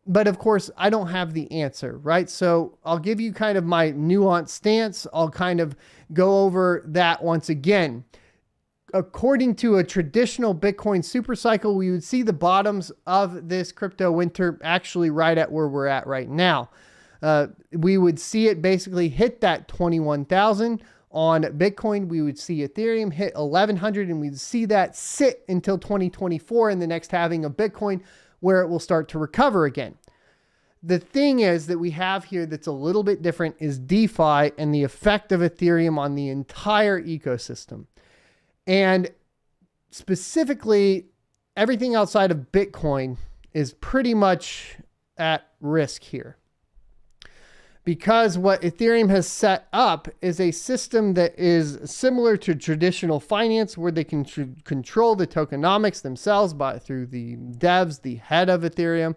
But of course, I don't have the answer, right? So I'll give you kind of my nuanced stance. I'll kind of go over that once again. According to a traditional Bitcoin super cycle, we would see the bottoms of this crypto winter actually right at where we're at right now. We would see it basically hit that 21,000 on Bitcoin. We would see Ethereum hit 1,100, and we'd see that sit until 2024 in the next halving of Bitcoin, where it will start to recover again. The thing is that we have here that's a little bit different is DeFi and the effect of Ethereum on the entire ecosystem. And specifically, everything outside of Bitcoin is pretty much at risk here. Because what Ethereum has set up is a system that is similar to traditional finance, where they can control the tokenomics themselves through the devs, the head of Ethereum.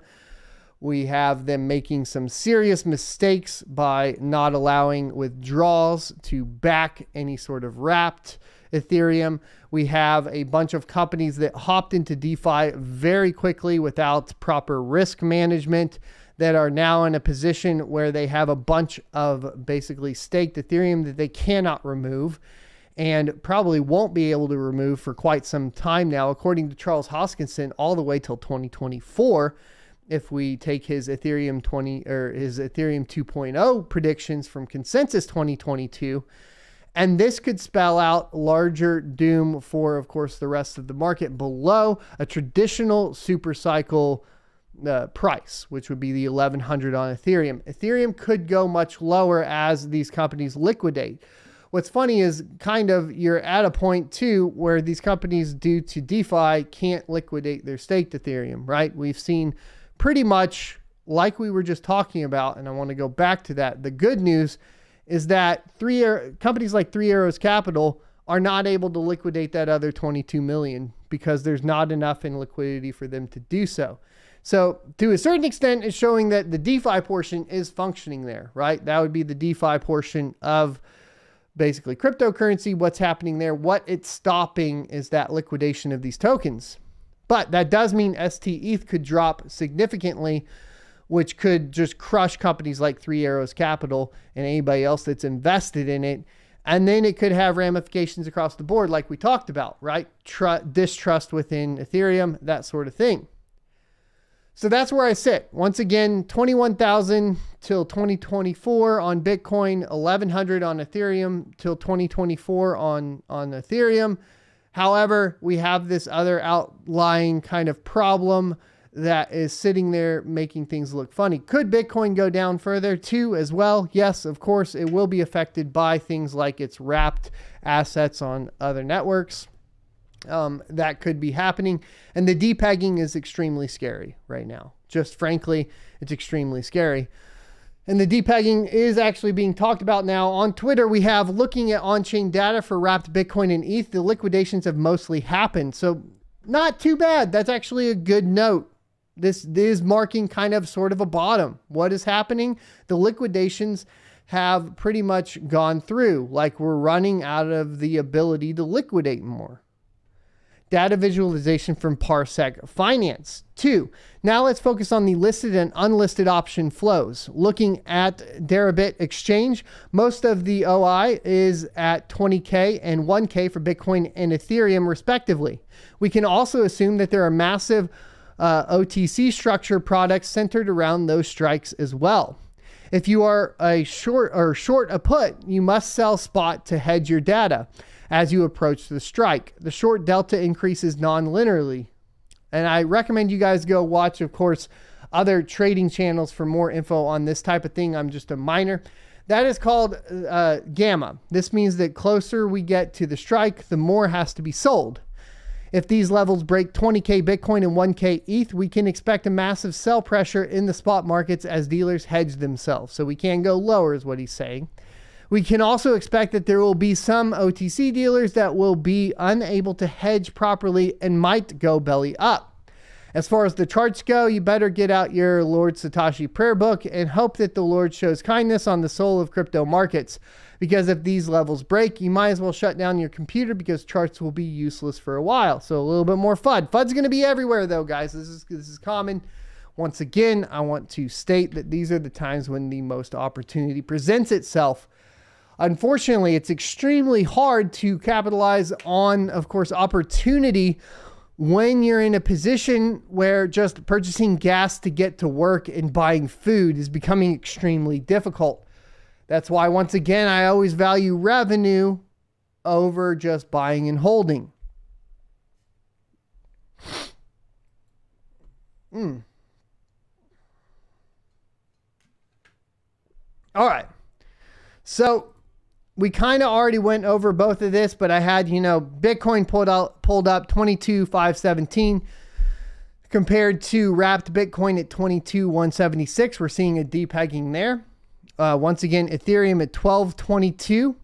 We have them making some serious mistakes by not allowing withdrawals to back any sort of wrapped Ethereum. We have a bunch of companies that hopped into DeFi very quickly without proper risk management that are now in a position where they have a bunch of basically staked Ethereum that they cannot remove and probably won't be able to remove for quite some time now, according to Charles Hoskinson, all the way till 2024. If we take his Ethereum 2.0 predictions from Consensus 2022, and this could spell out larger doom for, of course, the rest of the market below a traditional super cycle price, which would be the 1,100 on Ethereum. Ethereum could go much lower as these companies liquidate. What's funny is kind of you're at a point too where these companies, due to DeFi, can't liquidate their staked Ethereum, right? We've seen pretty much like we were just talking about, and I want to go back to that. The good news is that companies like Three Arrows Capital are not able to liquidate that other 22 million because there's not enough in liquidity for them to do so. So to a certain extent, it's showing that the DeFi portion is functioning there, right? That would be the DeFi portion of basically cryptocurrency. What's happening there? What it's stopping is that liquidation of these tokens. But that does mean STETH could drop significantly, which could just crush companies like Three Arrows Capital and anybody else that's invested in it. And then it could have ramifications across the board, like we talked about, right? Distrust within Ethereum, that sort of thing. So that's where I sit. Once again, 21,000 till 2024 on Bitcoin, 1,100 on Ethereum till 2024 on Ethereum. However, we have this other outlying kind of problem that is sitting there making things look funny. Could Bitcoin go down further too as well? Yes, of course, it will be affected by things like its wrapped assets on other networks. That could be happening. And the depegging is extremely scary right now. Just frankly, it's extremely scary. And the depegging is actually being talked about now on Twitter. We have looking at on-chain data for wrapped Bitcoin and ETH. The liquidations have mostly happened. So not too bad. That's actually a good note. This is marking kind of sort of a bottom. What is happening? The liquidations have pretty much gone through. Like we're running out of the ability to liquidate more. Data visualization from Parsec Finance. 2. Now let's focus on the listed and unlisted option flows. Looking at Deribit Exchange, most of the OI is at 20K and 1K for Bitcoin and Ethereum respectively. We can also assume that there are massive OTC structure products centered around those strikes as well. If you are a short a put, you must sell spot to hedge your data as you approach the strike. The short delta increases non-linearly. And I recommend you guys go watch, of course, other trading channels for more info on this type of thing. I'm just a miner. That is called gamma. This means that closer we get to the strike, the more has to be sold. If these levels break 20K Bitcoin and 1K ETH, we can expect a massive sell pressure in the spot markets as dealers hedge themselves. So we can go lower is what he's saying. We can also expect that there will be some OTC dealers that will be unable to hedge properly and might go belly up. As far as the charts go, you better get out your Lord Satoshi prayer book and hope that the Lord shows kindness on the soul of crypto markets. Because if these levels break, you might as well shut down your computer because charts will be useless for a while. So a little bit more FUD. FUD's going to be everywhere though, guys. This is common. Once again, I want to state that these are the times when the most opportunity presents itself. Unfortunately, it's extremely hard to capitalize on, of course, opportunity when you're in a position where just purchasing gas to get to work and buying food is becoming extremely difficult. That's why, once again, I always value revenue over just buying and holding. All right. So we kind of already went over both of this, but I had, Bitcoin pulled up 22,517 compared to wrapped Bitcoin at 22,176. We're seeing a depegging there. Once again, Ethereum at 1222.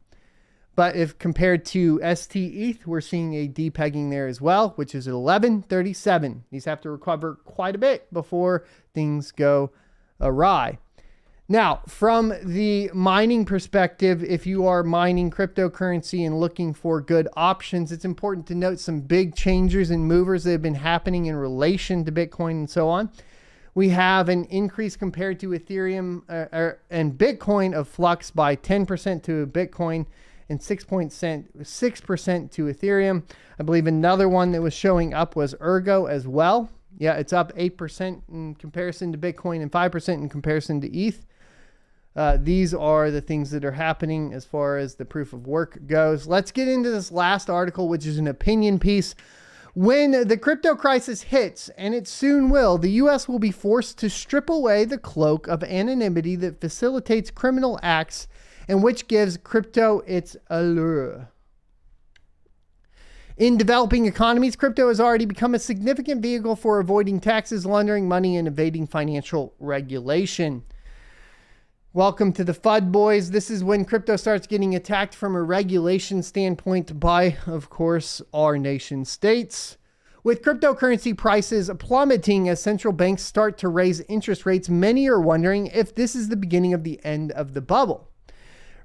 But if compared to ST-ETH, we're seeing a depegging there as well, which is at 1137. These have to recover quite a bit before things go awry. Now, from the mining perspective, if you are mining cryptocurrency and looking for good options, it's important to note some big changes and movers that have been happening in relation to Bitcoin and so on. We have an increase compared to Ethereum and Bitcoin of flux by 10% to Bitcoin and 6% to Ethereum. I believe another one that was showing up was Ergo as well. Yeah, it's up 8% in comparison to Bitcoin and 5% in comparison to ETH. These are the things that are happening as far as the proof of work goes. Let's get into this last article, which is an opinion piece. When the crypto crisis hits, and it soon will, the U.S. will be forced to strip away the cloak of anonymity that facilitates criminal acts and which gives crypto its allure. In developing economies, crypto has already become a significant vehicle for avoiding taxes, laundering money, and evading financial regulation. Welcome to the FUD, boys. This is when crypto starts getting attacked from a regulation standpoint by, of course, our nation states. With cryptocurrency prices plummeting as central banks start to raise interest rates, many are wondering if this is the beginning of the end of the bubble.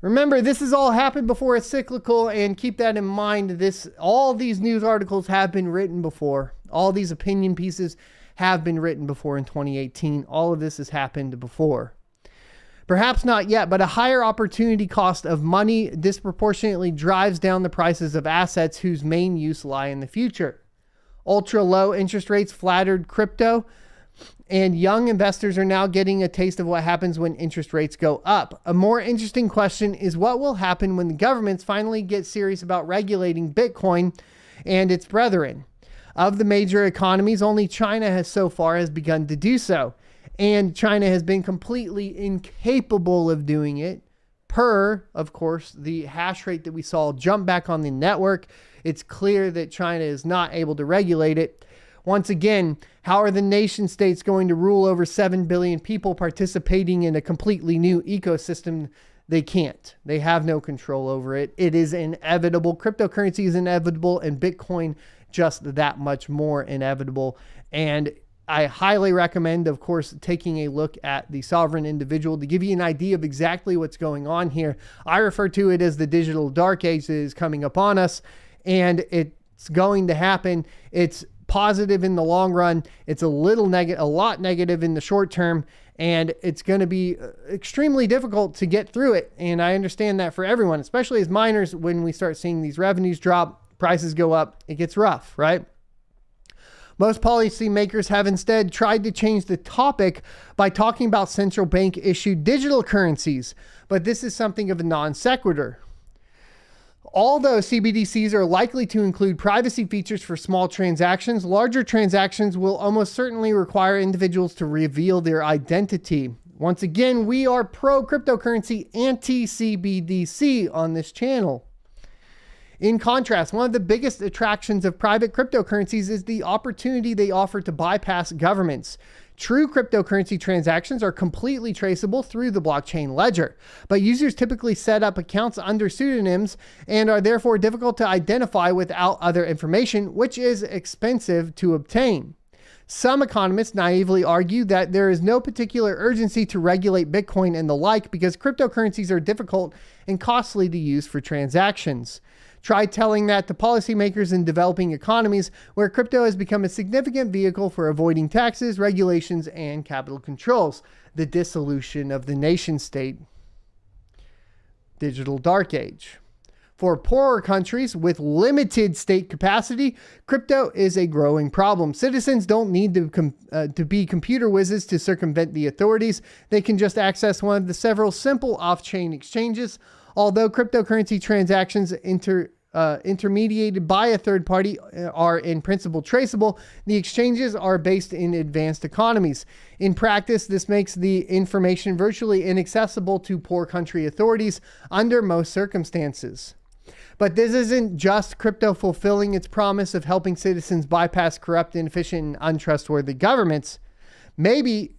Remember, this has all happened before. It's cyclical, and keep that in mind. All these news articles have been written before. All these opinion pieces have been written before in 2018. All of this has happened before. Perhaps not yet, but a higher opportunity cost of money disproportionately drives down the prices of assets whose main use lie in the future. Ultra low interest rates flattered crypto, and young investors are now getting a taste of what happens when interest rates go up. A more interesting question is what will happen when the governments finally get serious about regulating Bitcoin and its brethren. Of the major economies, only China has so far begun to do so. And China has been completely incapable of doing it per, of course, the hash rate that we saw jump back on the network. It's clear that China is not able to regulate it. Once again, how are the nation states going to rule over 7 billion people participating in a completely new ecosystem? They can't. They have no control over it. It is inevitable. Cryptocurrency is inevitable, and Bitcoin just that much more inevitable. And I highly recommend, of course, taking a look at the sovereign individual to give you an idea of exactly what's going on here. I refer to it as the digital dark age that is coming upon us, and it's going to happen. It's positive in the long run. It's a lot negative in the short term, and it's going to be extremely difficult to get through it. And I understand that for everyone, especially as miners, when we start seeing these revenues drop, prices go up, it gets rough, right? Most policymakers have instead tried to change the topic by talking about central bank issued digital currencies, but this is something of a non sequitur. Although CBDCs are likely to include privacy features for small transactions, larger transactions will almost certainly require individuals to reveal their identity. Once again, we are pro cryptocurrency, anti CBDC on this channel. In contrast, one of the biggest attractions of private cryptocurrencies is the opportunity they offer to bypass governments. True cryptocurrency transactions are completely traceable through the blockchain ledger, but users typically set up accounts under pseudonyms and are therefore difficult to identify without other information, which is expensive to obtain. Some economists naively argue that there is no particular urgency to regulate Bitcoin and the like because cryptocurrencies are difficult and costly to use for transactions. Try telling that to policymakers in developing economies where crypto has become a significant vehicle for avoiding taxes, regulations, and capital controls. The dissolution of the nation state. Digital dark age. For poorer countries with limited state capacity, crypto is a growing problem. Citizens don't need to be computer whizzes to circumvent the authorities. They can just access one of the several simple off-chain exchanges. Although cryptocurrency transactions intermediated by a third party are in principle traceable, the exchanges are based in advanced economies. In practice, this makes the information virtually inaccessible to poor country authorities under most circumstances. But this isn't just crypto fulfilling its promise of helping citizens bypass corrupt, inefficient, and untrustworthy governments. Maybe,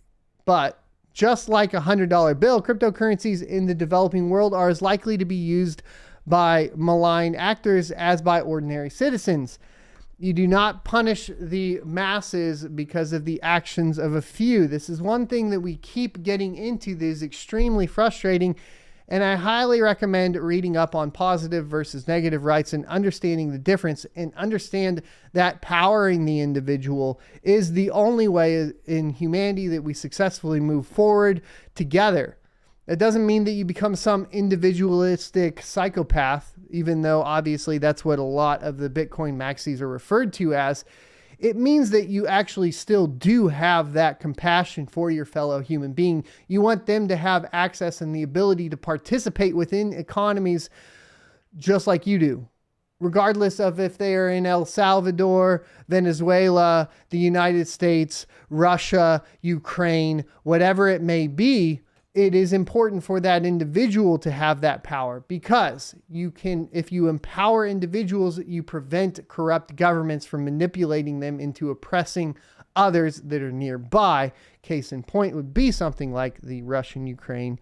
but just like a $100 bill, cryptocurrencies in the developing world are as likely to be used by malign actors as by ordinary citizens. You do not punish the masses because of the actions of a few. This is one thing that we keep getting into that is extremely frustrating, and I highly recommend reading up on positive versus negative rights and understanding the difference, and understand that powering the individual is the only way in humanity that we successfully move forward together. It doesn't mean that you become some individualistic psychopath, even though obviously that's what a lot of the Bitcoin maxis are referred to as. It means that you actually still do have that compassion for your fellow human being. You want them to have access and the ability to participate within economies just like you do, regardless of if they are in El Salvador, Venezuela, the United States, Russia, Ukraine, whatever it may be. It is important for that individual to have that power, because you can, if you empower individuals, you prevent corrupt governments from manipulating them into oppressing others that are nearby. Case in point would be something like the Russian-Ukraine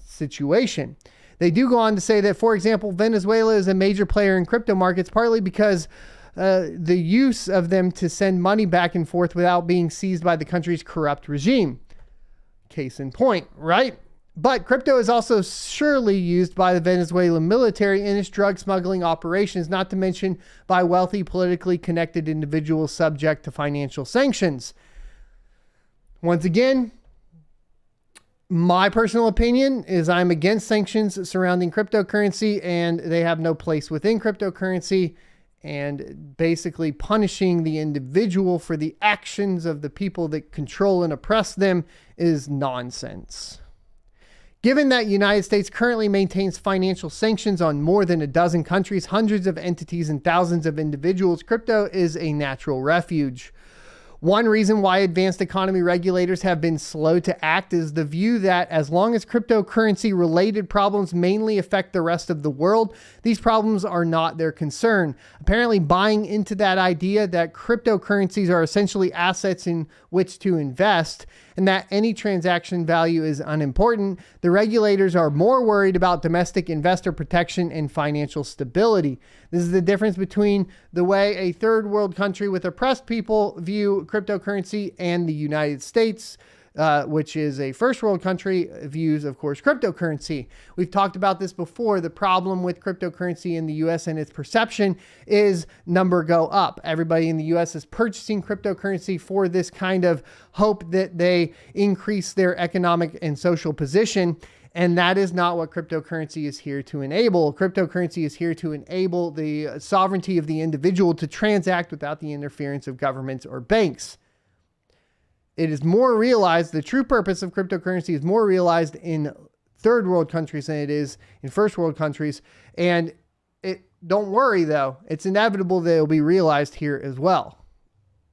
situation. They do go on to say that, for example, Venezuela is a major player in crypto markets, partly because the use of them to send money back and forth without being seized by the country's corrupt regime. Case in point, right? But crypto is also surely used by the Venezuelan military in its drug smuggling operations, not to mention by wealthy, politically connected individuals subject to financial sanctions. Once again, my personal opinion is I'm against sanctions surrounding cryptocurrency, and they have no place within cryptocurrency. And basically punishing the individual for the actions of the people that control and oppress them is nonsense. Given that the United States currently maintains financial sanctions on more than a dozen countries, hundreds of entities, and thousands of individuals, crypto is a natural refuge. One reason why advanced economy regulators have been slow to act is the view that as long as cryptocurrency related problems mainly affect the rest of the world, these problems are not their concern. Apparently buying into that idea that cryptocurrencies are essentially assets in which to invest and that any transaction value is unimportant, the regulators are more worried about domestic investor protection and financial stability. This is the difference between the way a third world country with oppressed people view cryptocurrency and the United States, which is a first world country, views, of course, cryptocurrency. We've talked about this before. The problem with cryptocurrency in the US and its perception is number go up. Everybody in the US is purchasing cryptocurrency for this kind of hope that they increase their economic and social position. And that is not what cryptocurrency is here to enable. Cryptocurrency is here to enable the sovereignty of the individual to transact without the interference of governments or banks. It is more realized, the true purpose of cryptocurrency is more realized in third world countries than it is in first world countries. And don't worry though, it's inevitable that it'll be realized here as well.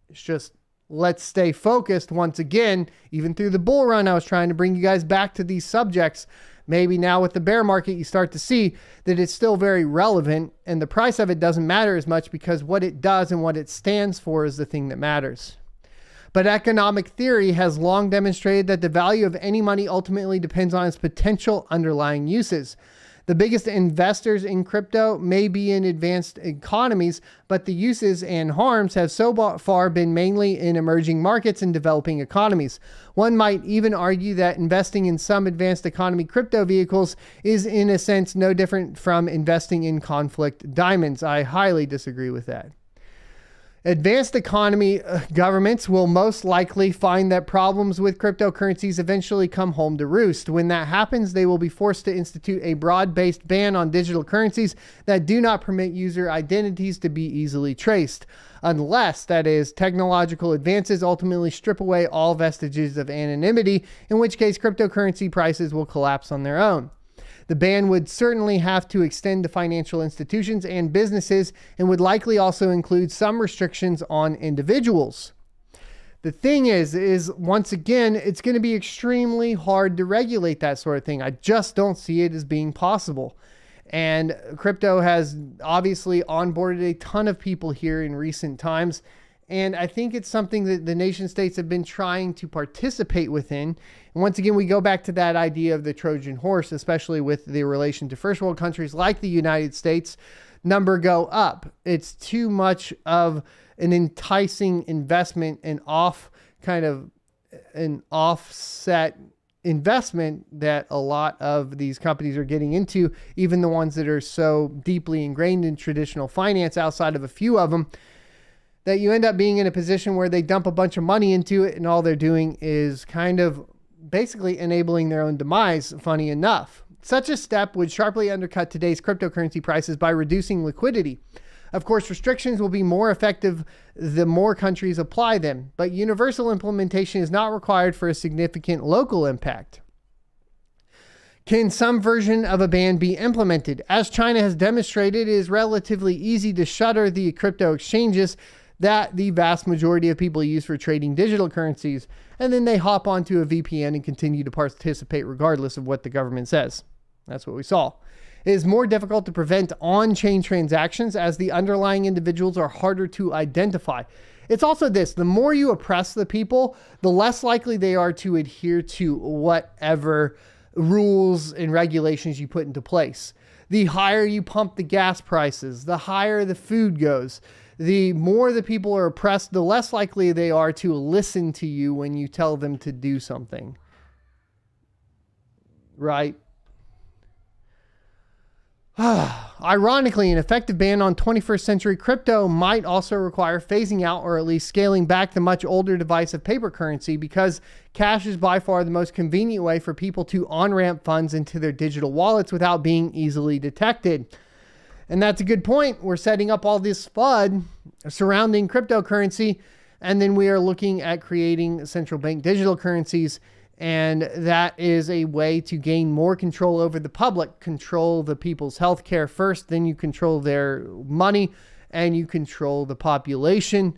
It's just, let's stay focused once again. Even through the bull run, I was trying to bring you guys back to these subjects. Maybe now with the bear market, you start to see that it's still very relevant, and the price of it doesn't matter as much because what it does and what it stands for is the thing that matters. But economic theory has long demonstrated that the value of any money ultimately depends on its potential underlying uses. The biggest investors in crypto may be in advanced economies, but the uses and harms have so far been mainly in emerging markets and developing economies. One might even argue that investing in some advanced economy crypto vehicles is in a sense no different from investing in conflict diamonds. I highly disagree with that. Advanced economy governments will most likely find that problems with cryptocurrencies eventually come home to roost. When that happens, they will be forced to institute a broad-based ban on digital currencies that do not permit user identities to be easily traced, unless, that is, technological advances ultimately strip away all vestiges of anonymity, in which case cryptocurrency prices will collapse on their own. The ban would certainly have to extend to financial institutions and businesses and would likely also include some restrictions on individuals. The thing is once again, it's going to be extremely hard to regulate that sort of thing. I just don't see it as being possible. And crypto has obviously onboarded a ton of people here in recent times. And I think it's something that the nation states have been trying to participate within. And once again, we go back to that idea of the Trojan horse, especially with the relation to first world countries like the United States. Number go up. It's too much of an enticing investment and an offset investment that a lot of these companies are getting into, even the ones that are so deeply ingrained in traditional finance outside of a few of them, that you end up being in a position where they dump a bunch of money into it and all they're doing is kind of basically enabling their own demise, funny enough. Such a step would sharply undercut today's cryptocurrency prices by reducing liquidity. Of course, restrictions will be more effective the more countries apply them, but universal implementation is not required for a significant local impact. Can some version of a ban be implemented? As China has demonstrated, it is relatively easy to shutter the crypto exchanges that the vast majority of people use for trading digital currencies, and then they hop onto a VPN and continue to participate regardless of what the government says. That's what we saw. It is more difficult to prevent on-chain transactions as the underlying individuals are harder to identify. It's also this: the more you oppress the people, the less likely they are to adhere to whatever rules and regulations you put into place. The higher you pump the gas prices, the higher the food goes. The more the people are oppressed, the less likely they are to listen to you when you tell them to do something. Right? Ironically, an effective ban on 21st century crypto might also require phasing out or at least scaling back the much older device of paper currency, because cash is by far the most convenient way for people to on-ramp funds into their digital wallets without being easily detected. And that's a good point. We're setting up all this FUD surrounding cryptocurrency, and then we are looking at creating central bank digital currencies. And that is a way to gain more control over the public, control the people's healthcare first, then you control their money, and you control the population.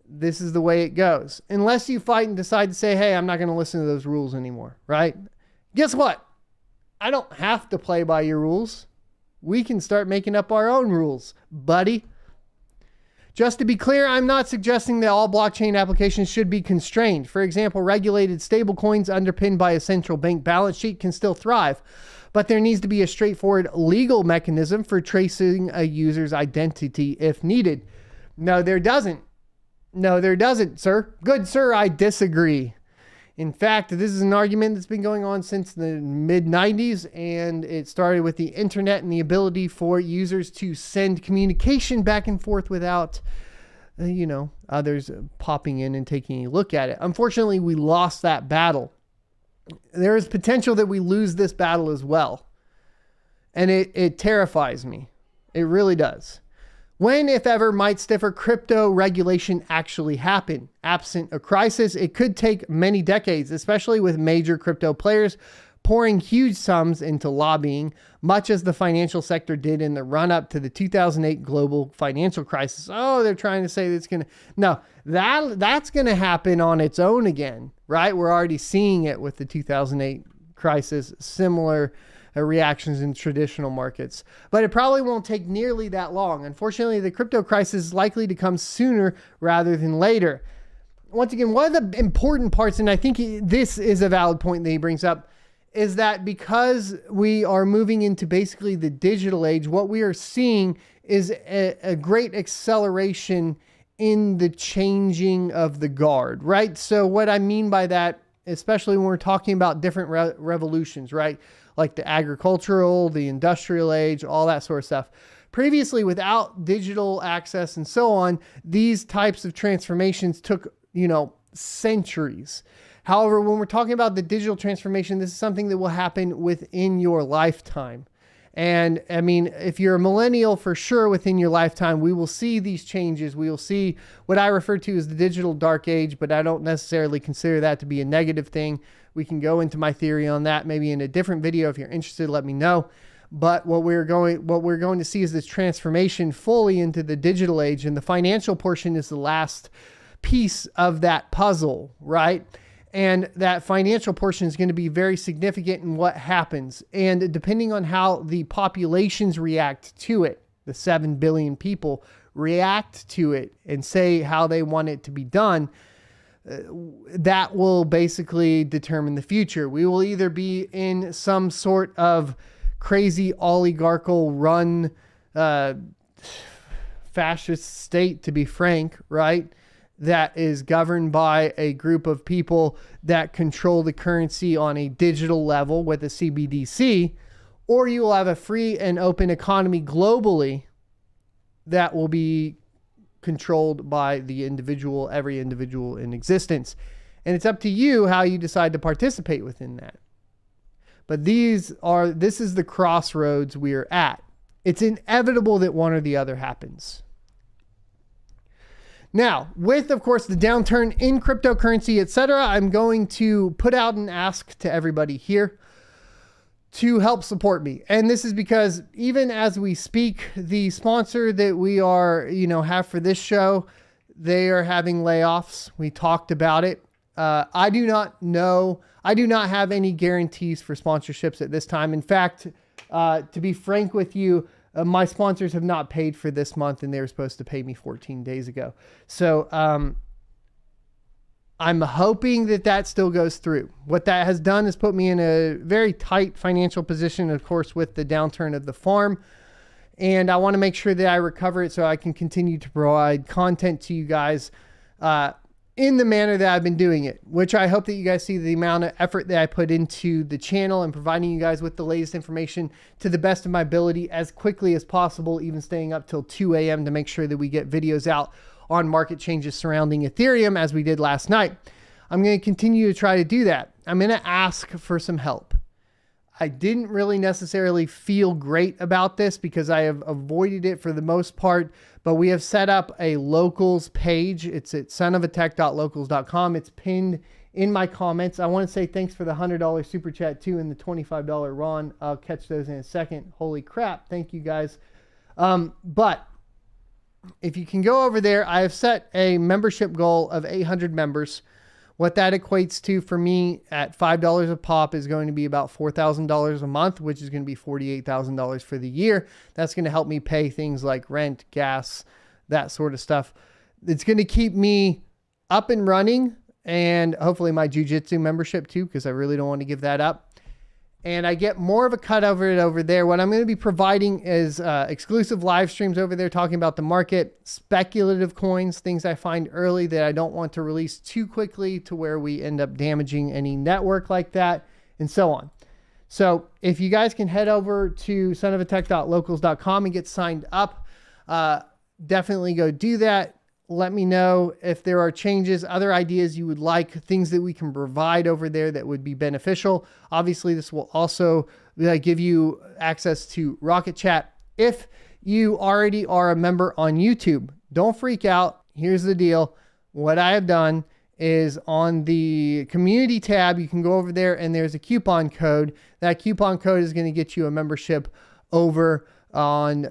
This is the way it goes. Unless you fight and decide to say, hey, I'm not going to listen to those rules anymore, right? Guess what? I don't have to play by your rules. We can start making up our own rules, buddy. Just to be clear, I'm not suggesting that all blockchain applications should be constrained. For example, regulated stablecoins underpinned by a central bank balance sheet can still thrive, but there needs to be a straightforward legal mechanism for tracing a user's identity if needed. No, there doesn't. No, there doesn't, sir. Good sir, I disagree. In fact, this is an argument that's been going on since the mid-90s, and it started with the internet and the ability for users to send communication back and forth without, others popping in and taking a look at it. Unfortunately, we lost that battle. There is potential that we lose this battle as well. And it terrifies me. It really does. When, if ever, might stiffer crypto regulation actually happen? Absent a crisis, it could take many decades, especially with major crypto players pouring huge sums into lobbying, much as the financial sector did in the run-up to the 2008 global financial crisis. Oh, they're trying to say that's going to... No, that's going to happen on its own again, right? We're already seeing it with the 2008 crisis, similar reactions in traditional markets, but it probably won't take nearly that long. Unfortunately, the crypto crisis is likely to come sooner rather than later. Once again, one of the important parts, and I think this is a valid point that he brings up, is that because we are moving into basically the digital age, what we are seeing is a great acceleration in the changing of the guard, right? So what I mean by that, especially when we're talking about different revolutions, right? Like the agricultural, the industrial age, all that sort of stuff. Previously, without digital access and so on, these types of transformations took, centuries. However, when we're talking about the digital transformation, this is something that will happen within your lifetime. And I mean, if you're a millennial, for sure within your lifetime, we will see these changes. We will see what I refer to as the digital dark age, but I don't necessarily consider that to be a negative thing. We can go into my theory on that maybe in a different video. If you're interested, let me know. But what we're going to see is this transformation fully into the digital age, and the financial portion is the last piece of that puzzle, right? And that financial portion is going to be very significant in what happens. And depending on how the populations react to it, the 7 billion people react to it and say how they want it to be done, that will basically determine the future. We will either be in some sort of crazy oligarchical run fascist state, to be frank, right? That is governed by a group of people that control the currency on a digital level with a CBDC, or you will have a free and open economy globally that will be controlled by the individual, every individual in existence. And it's up to you how you decide to participate within that. But this is the crossroads we're at. It's inevitable that one or the other happens. Now, with, of course, the downturn in cryptocurrency, etc., I'm going to put out an ask to everybody here to help support me. And this is because even as we speak, the sponsor that we are, have for this show, they are having layoffs. We talked about it. I do not have any guarantees for sponsorships at this time. In fact, to be frank with you, my sponsors have not paid for this month, and they were supposed to pay me 14 days ago. So I'm hoping that still goes through. What that has done is put me in a very tight financial position, of course, with the downturn of the farm. And I want to make sure that I recover it so I can continue to provide content to you guys in the manner that I've been doing it, which I hope that you guys see the amount of effort that I put into the channel and providing you guys with the latest information to the best of my ability as quickly as possible, even staying up till 2 a.m. to make sure that we get videos out on market changes surrounding Ethereum as we did last night. I'm going to continue to try to do that. I'm going to ask for some help. I didn't really necessarily feel great about this because I have avoided it for the most part, but we have set up a locals page. It's at sonofatech.locals.com. It's pinned in my comments. I want to say thanks for the $100 super chat too and the $25 Ron. I'll catch those in a second. Holy crap. Thank you guys. But if you can go over there, I have set a membership goal of 800 members. What that equates to for me at $5 a pop is going to be about $4,000 a month, which is going to be $48,000 for the year. That's going to help me pay things like rent, gas, that sort of stuff. It's going to keep me up and running, and hopefully my jiu-jitsu membership too, because I really don't want to give that up. And I get more of a cut over it over there. What I'm going to be providing is exclusive live streams over there talking about the market, speculative coins, things I find early that I don't want to release too quickly to where we end up damaging any network like that, and so on. So if you guys can head over to sonofatech.locals.com and get signed up, definitely go do that. Let me know if there are changes, other ideas you would like, things that we can provide over there that would be beneficial. Obviously, this will also give you access to Rocket Chat. If you already are a member on YouTube, don't freak out. Here's the deal. What I have done is on the community tab, you can go over there and there's a coupon code. That coupon code is going to get you a membership over on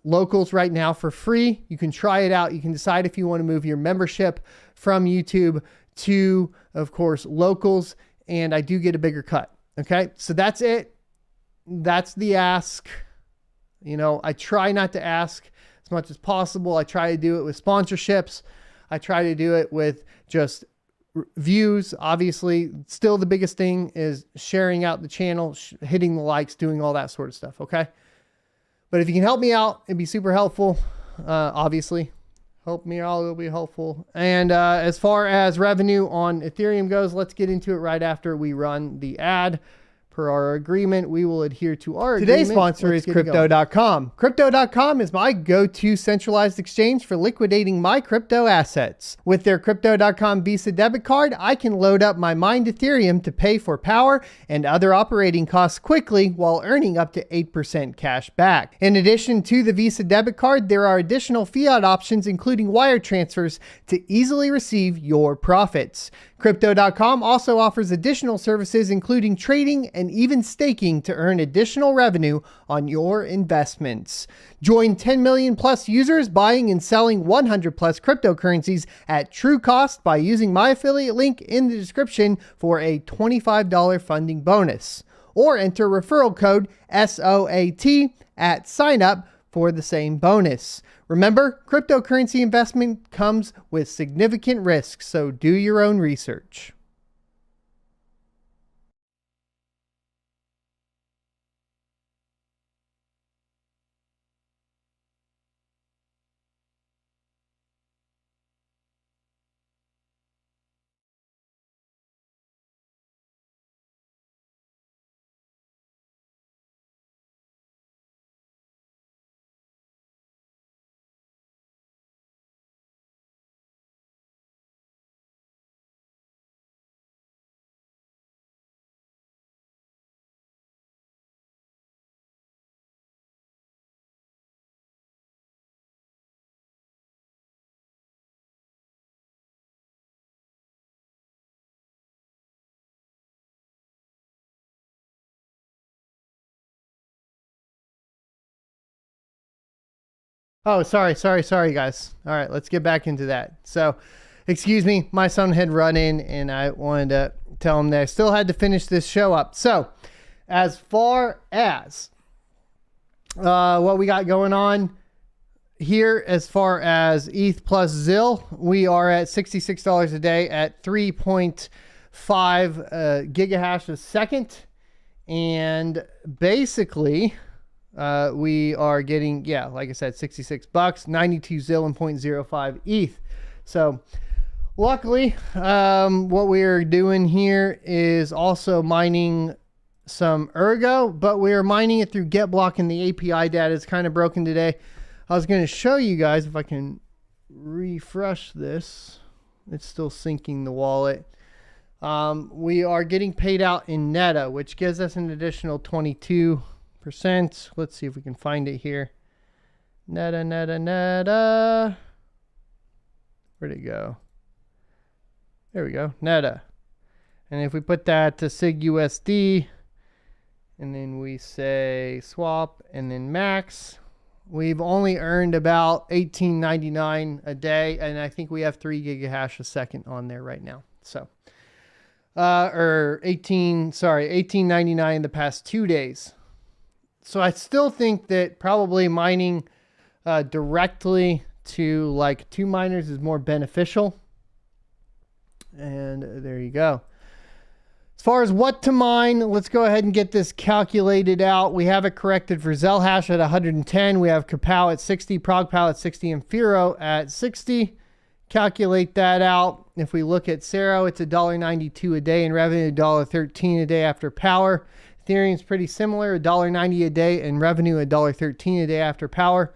locals right now for free. You can try it out. You can decide if you want to move your membership from YouTube to, of course, locals, and I do get a bigger cut. Okay, so that's it. That's the ask. I try not to ask as much as possible. I try to do it with sponsorships. I try to do it with just views. Obviously, still the biggest thing is sharing out the channel, hitting the likes, doing all that sort of stuff. Okay. But if you can help me out, it'd be super helpful. Obviously, help me out, it'll be helpful. And as far as revenue on Ethereum goes, let's get into it right after we run the ad. Per our agreement, we will adhere to our agreement. Today's sponsor is Crypto.com. Crypto.com is my go-to centralized exchange for liquidating my crypto assets. With their Crypto.com Visa debit card, I can load up my mined Ethereum to pay for power and other operating costs quickly while earning up to 8% cash back. In addition to the Visa debit card, there are additional fiat options, including wire transfers, to easily receive your profits. Crypto.com also offers additional services, including trading and even staking, to earn additional revenue on your investments. Join 10 million plus users buying and selling 100 plus cryptocurrencies at true cost by using my affiliate link in the description for a $25 funding bonus. Or enter referral code SOAT at sign up for the same bonus. Remember, cryptocurrency investment comes with significant risks, so do your own research. Oh, sorry, guys. All right, let's get back into that. So, excuse me, my son had run in and I wanted to tell him that I still had to finish this show up. So, as far as what we got going on here, as far as ETH plus ZIL, we are at $66 a day at 3.5 gigahash a second. And basically, we are getting, yeah, like I said, 66 bucks, 92 ZIL and 0.05 ETH. So luckily, what we're doing here is also mining some Ergo, but we're mining it through GetBlock, and the API data is kind of broken today. I was going to show you guys if I can refresh this. It's still syncing the wallet. We are getting paid out in Neta, which gives us an additional 22%. Let's see if we can find it here. Neta. Where'd it go? There we go. Neta. And if we put that to SIG USD, and then we say swap and then max, we've only earned about $18.99 a day, and I think we have 3 gigahash a second on there right now. So, or $18.99 in the past 2 days. So I still think that probably mining directly to like 2 miners is more beneficial. And there you go. As far as what to mine, let's go ahead and get this calculated out. We have it corrected for Zelhash at 110. We have Kapow at 60, ProgPow at 60, and Firo at 60. Calculate that out. If we look at Cero, it's $1.92 a day in revenue, $1.13 a day after power. Ethereum's pretty similar, $1.90 a day in revenue, $1.13 a day after power.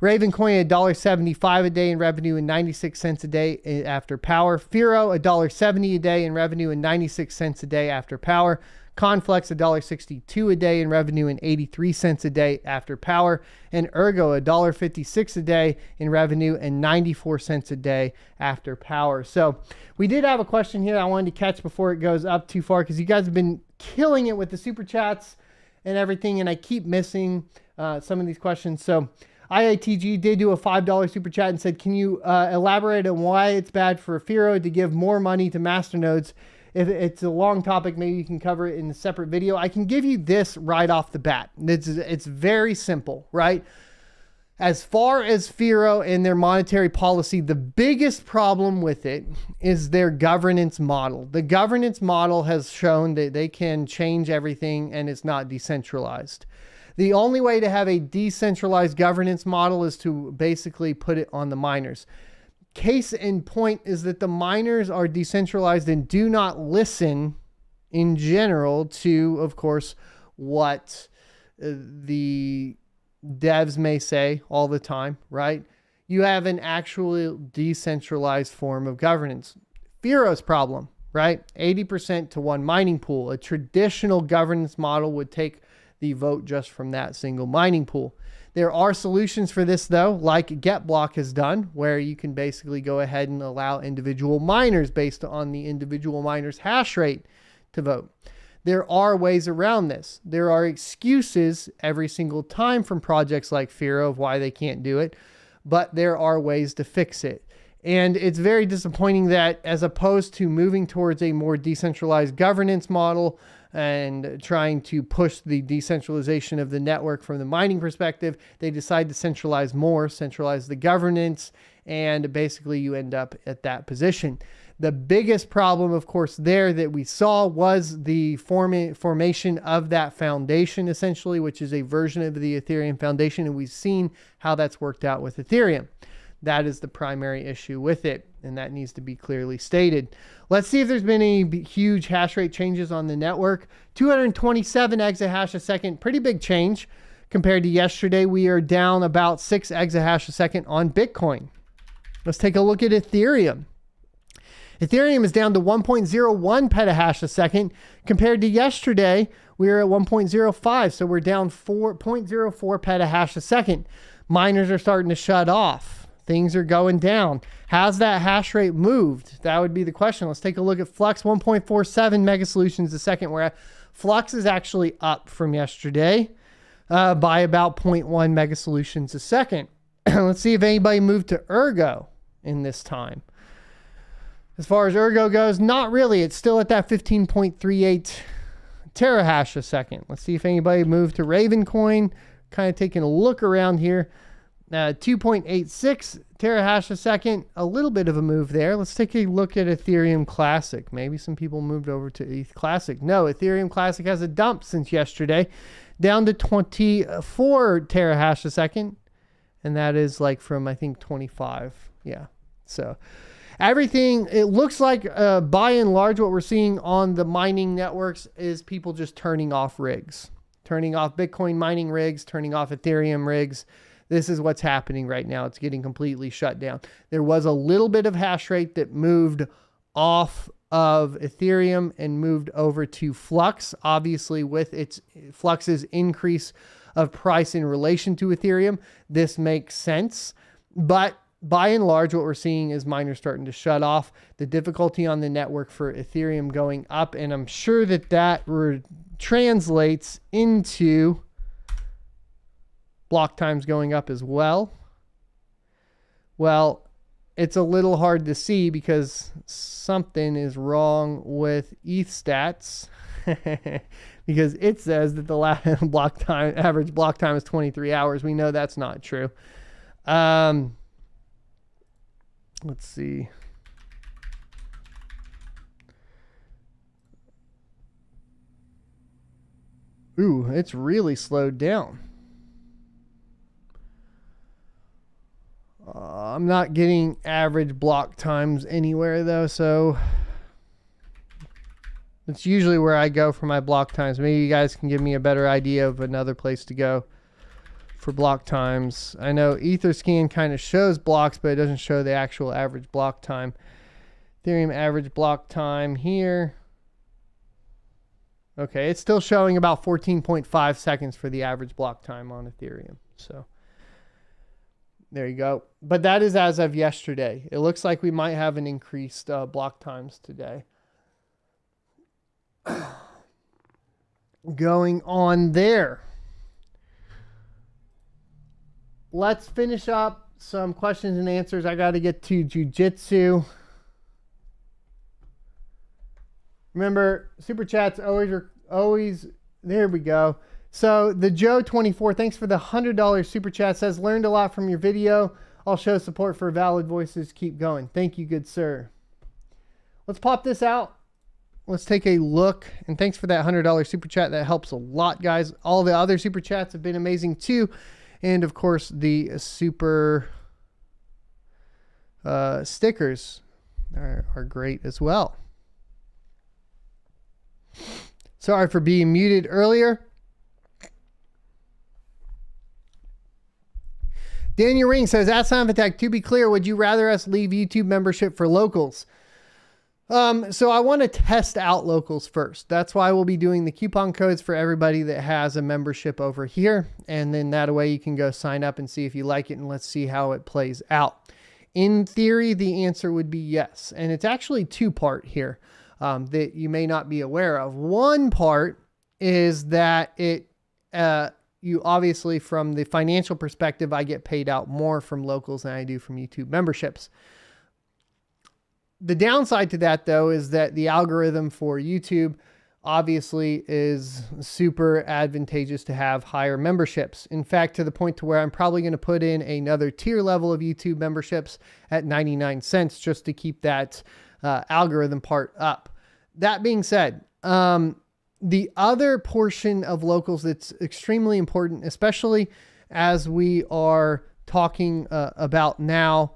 Ravencoin, $1.75 a day in revenue and 96 cents a day after power. Firo, $1.70 a day in revenue and 96 cents a day after power. Conflex, $1.62 a day in revenue and 83 cents a day after power. And Ergo, $1.56 a day in revenue and 94 cents a day after power. So we did have a question here I wanted to catch before it goes up too far, because you guys have been killing it with the super chats and everything, and I keep missing some of these questions. So IITG did do a $5 super chat and said, can you elaborate on why it's bad for Firo to give more money to masternodes? If it's a long topic, maybe you can cover it in a separate video. I can give you this right off the bat. It's very simple, right? As far as Firo and their monetary policy, the biggest problem with it is their governance model. The governance model has shown that they can change everything and it's not decentralized. The only way to have a decentralized governance model is to basically put it on the miners. Case in point is that the miners are decentralized and do not listen in general to, of course, what the devs may say all the time, right? You have an actual decentralized form of governance. Firo's problem, right? 80% to one mining pool. A traditional governance model would take the vote just from that single mining pool. There are solutions for this though, like GetBlock has done, where you can basically go ahead and allow individual miners based on the individual miner's hash rate to vote. There are ways around this. There are excuses every single time from projects like Firo of why they can't do it, but there are ways to fix it. And it's very disappointing that as opposed to moving towards a more decentralized governance model and trying to push the decentralization of the network from the mining perspective, they decide to centralize more, centralize the governance, and basically you end up at that position. The biggest problem, of course, there that we saw was the formation of that foundation, essentially, which is a version of the Ethereum foundation. And we've seen how that's worked out with Ethereum. That is the primary issue with it, and that needs to be clearly stated. Let's see if there's been any huge hash rate changes on the network. 227 exahash a second, pretty big change compared to yesterday. We are down about 6 exahash a second on Bitcoin. Let's take a look at Ethereum. Ethereum is down to 1.01 petahash a second. Compared to yesterday, we were at 1.05, so we're down 4.04 petahash a second. Miners are starting to shut off. Things are going down. How's that hash rate moved? That would be the question. Let's take a look at Flux, 1.47 mega solutions a second, where Flux is actually up from yesterday by about 0.1 mega solutions a second. Let's see if anybody moved to Ergo in this time. As far as Ergo goes, not really. It's still at that 15.38 terahash a second. Let's see if anybody moved to Ravencoin. Kind of taking a look around here. 2.86 terahash a second. A little bit of a move there. Let's take a look at Ethereum Classic. Maybe some people moved over to ETH Classic. No, Ethereum Classic has a dump since yesterday. Down to 24 terahash a second. And that is like from, I think, 25. Yeah. So everything, it looks like by and large what we're seeing on the mining networks is people just turning off rigs. Turning off Bitcoin mining rigs, turning off Ethereum rigs. This is what's happening right now. It's getting completely shut down. There was a little bit of hash rate that moved off of Ethereum and moved over to Flux. Obviously, with its Flux's increase of price in relation to Ethereum, this makes sense. But by and large, what we're seeing is miners starting to shut off. The difficulty on the network for Ethereum going up, and I'm sure that translates into block times going up as well. Well, it's a little hard to see because something is wrong with ETH stats because it says that the last average block time is 23 hours. We know that's not true. Let's see. Ooh, it's really slowed down. I'm not getting average block times anywhere though, so it's usually where I go for my block times. Maybe you guys can give me a better idea of another place to go for block times. I know Etherscan kind of shows blocks, but it doesn't show the actual average block time. Ethereum average block time here. Okay, it's still showing about 14.5 seconds for the average block time on Ethereum. So there you go. But that is as of yesterday. It looks like we might have an increased block times today. Going on there. Let's finish up some questions and answers. I got to get to jiu-jitsu. Remember, super chats always there we go. So the Joe24, thanks for the $100 super chat, says, learned a lot from your video. I'll show support for valid voices. Keep going. Thank you, good sir. Let's pop this out. Let's take a look. And thanks for that $100 super chat. That helps a lot, guys. All the other super chats have been amazing too. And of course, the super stickers are great as well. Sorry for being muted earlier. Daniel Ring says, at Attack, to be clear, would you rather us leave YouTube membership for locals? So I want to test out locals first. That's why we'll be doing the coupon codes for everybody that has a membership over here. And then that way you can go sign up and see if you like it, and let's see how it plays out. In theory, the answer would be yes. And it's actually two-part here that you may not be aware of. One part is that you obviously, from the financial perspective, I get paid out more from locals than I do from YouTube memberships. The downside to that, though, is that the algorithm for YouTube obviously is super advantageous to have higher memberships. In fact, to the point to where I'm probably going to put in another tier level of YouTube memberships at 99 cents just to keep that algorithm part up. That being said, the other portion of locals that's extremely important, especially as we are talking about now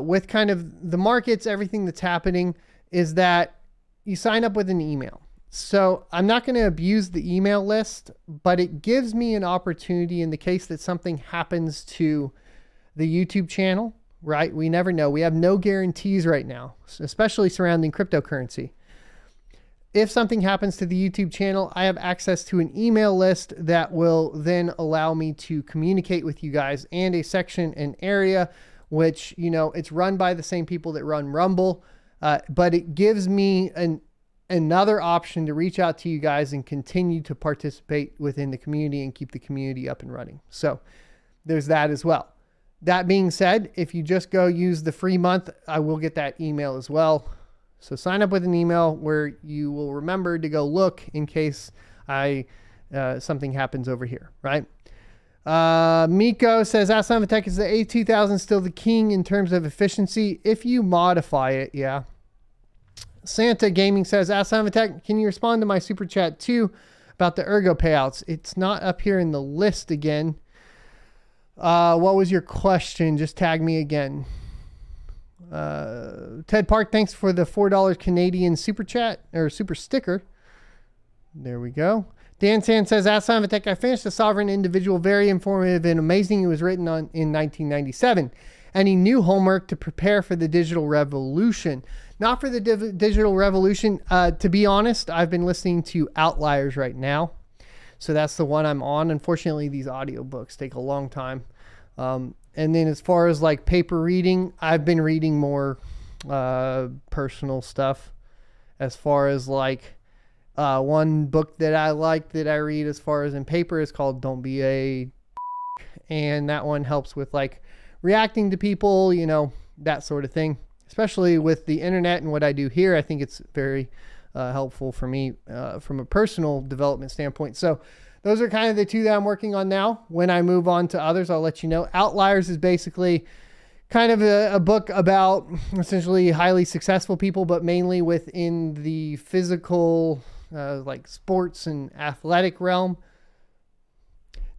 with kind of the markets, everything that's happening, is that you sign up with an email. So I'm not going to abuse the email list, but it gives me an opportunity in the case that something happens to the YouTube channel, right? We never know. We have no guarantees right now, especially surrounding cryptocurrency. If something happens to the YouTube channel, I have access to an email list that will then allow me to communicate with you guys, and a section and area, which, you know, it's run by the same people that run Rumble, but it gives me another option to reach out to you guys and continue to participate within the community and keep the community up and running. So there's that as well. That being said, if you just go use the free month, I will get that email as well. So sign up with an email where you will remember to go look in case something happens over here, right? Miko says, Asylum Tech, is the A2000 still the king in terms of efficiency? If you modify it, yeah. Santa Gaming says, Asylum Tech, can you respond to my super chat too about the Ergo payouts? It's not up here in the list again. What was your question? Just tag me again. Ted Park, thanks for the $4 Canadian super chat or super sticker. There we go. Dan Sand says, Asylum Tech, I finished The Sovereign Individual, very informative and amazing. It was written in 1997. Any new homework to prepare for the digital revolution? Not for the digital revolution. To be honest, I've been listening to Outliers right now. So that's the one I'm on. Unfortunately, these audiobooks take a long time. And then as far as like paper reading, I've been reading more personal stuff. As far as like one book that I like that I read as far as in paper is called Don't Be a and that one helps with like reacting to people, you know, that sort of thing. Especially with the internet and what I do here, I think it's very helpful for me from a personal development standpoint. So those are kind of the two that I'm working on now. When I move on to others, I'll let you know. Outliers is basically kind of a book about essentially highly successful people, but mainly within the physical, like sports and athletic realm.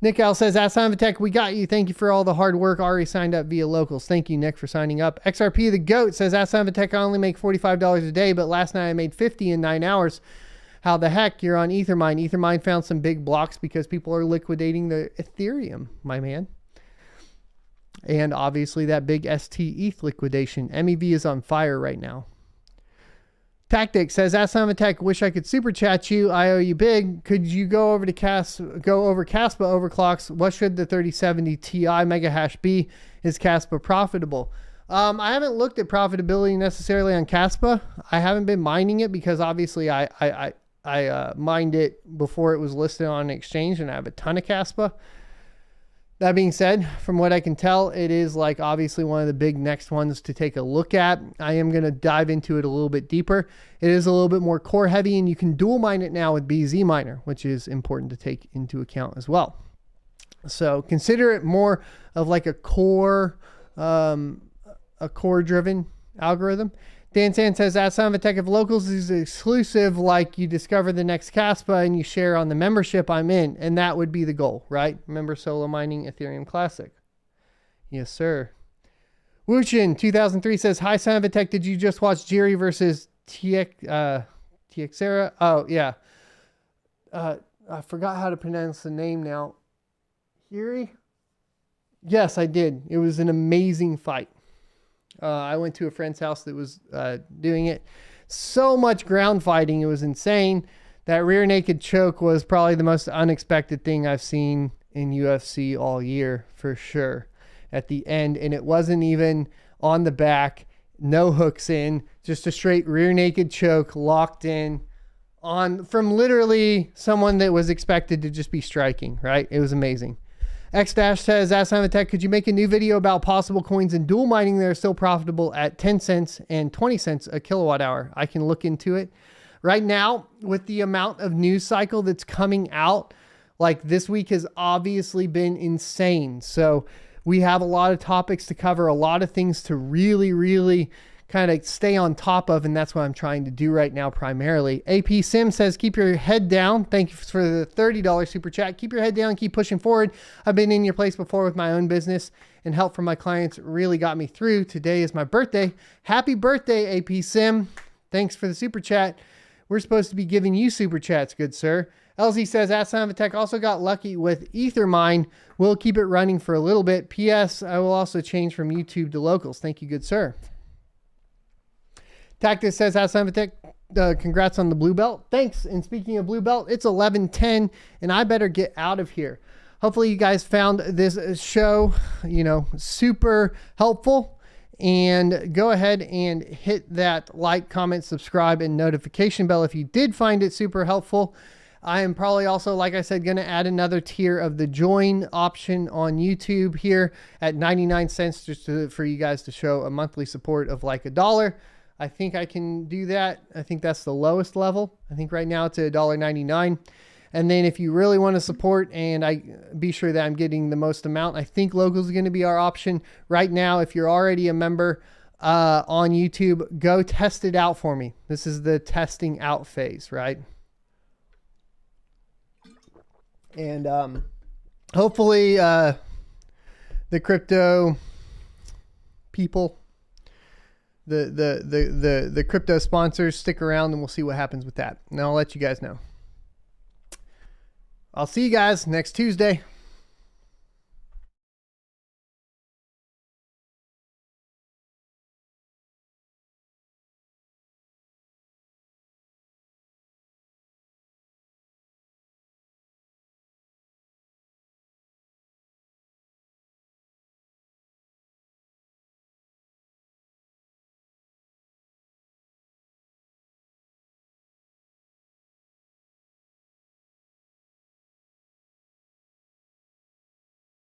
Nick Al says, Asylum Tech, we got you. Thank you for all the hard work. Already signed up via locals. Thank you, Nick, for signing up. XRP the GOAT says, Asylum Tech, I only make $45 a day, but last night I made 50 in 9 hours. How the heck? You're on Ethermine. Ethermine found some big blocks because people are liquidating the Ethereum, my man. And obviously that big ST ETH liquidation. MEV is on fire right now. Tactic says, Asylum Tech, wish I could super chat you. I owe you big. Could you go over Caspa overclocks? What should the 3070 Ti mega hash be? Is Caspa profitable? I haven't looked at profitability necessarily on Caspa. I haven't been mining it because obviously I mined it before it was listed on an exchange, and I have a ton of Caspa. That being said, from what I can tell, it is like obviously one of the big next ones to take a look at. I am going to dive into it a little bit deeper. It is a little bit more core heavy, and you can dual mine it now with BZ Miner, which is important to take into account as well. So consider it more of like a core driven algorithm. Dan San says, Asylum Tech, if locals is exclusive, like you discover the next Caspa and you share on the membership, I'm in. And that would be the goal, right? Remember solo mining Ethereum Classic. Yes, sir. Wuchin 2003 says, hi, Asylum Tech, did you just watch Jiri versus TXera? Oh, yeah. I forgot how to pronounce the name now. Hiri? Yes, I did. It was an amazing fight. I went to a friend's house that was doing it. So much ground fighting. It was insane. That rear naked choke was probably the most unexpected thing I've seen in UFC all year, for sure, at the end. And it wasn't even on the back, no hooks in, just a straight rear naked choke locked in on from literally someone that was expected to just be striking, right? It was amazing. X-Dash says, Ask Simon Tech, could you make a new video about possible coins in dual mining that are still profitable at 10 cents and 20 cents a kilowatt hour? I can look into it. Right now, with the amount of news cycle that's coming out, like this week has obviously been insane. So we have a lot of topics to cover, a lot of things to really kind of stay on top of. And that's what I'm trying to do right now primarily. AP Sim says, keep your head down. Thank you for the $30 super chat. Keep your head down, keep pushing forward. I've been in your place before with my own business, and help from my clients really got me through. Today is my birthday. Happy birthday, AP Sim. Thanks for the super chat. We're supposed to be giving you super chats, good sir. LZ says, Ask Simon Tech also got lucky with Ethermine. We'll keep it running for a little bit. P.S. I will also change from YouTube to locals. Thank you, good sir. Tactus says, Ask Simon Tech, congrats on the blue belt. Thanks. And speaking of blue belt, it's 11:10 and I better get out of here. Hopefully you guys found this show, super helpful. And go ahead and hit that like, comment, subscribe, and notification bell if you did find it super helpful. I am probably also, like I said, going to add another tier of the join option on YouTube here at 99 cents just for you guys to show a monthly support of like $1. I think I can do that. I think that's the lowest level. I think right now it's at $1.99. And then if you really want to support and I be sure that I'm getting the most amount, I think locals is going to be our option right now. If you're already a member on YouTube, go test it out for me. This is the testing out phase, right? And hopefully the crypto people, the crypto sponsors stick around, and we'll see what happens with that. And I'll let you guys know. I'll see you guys next Tuesday.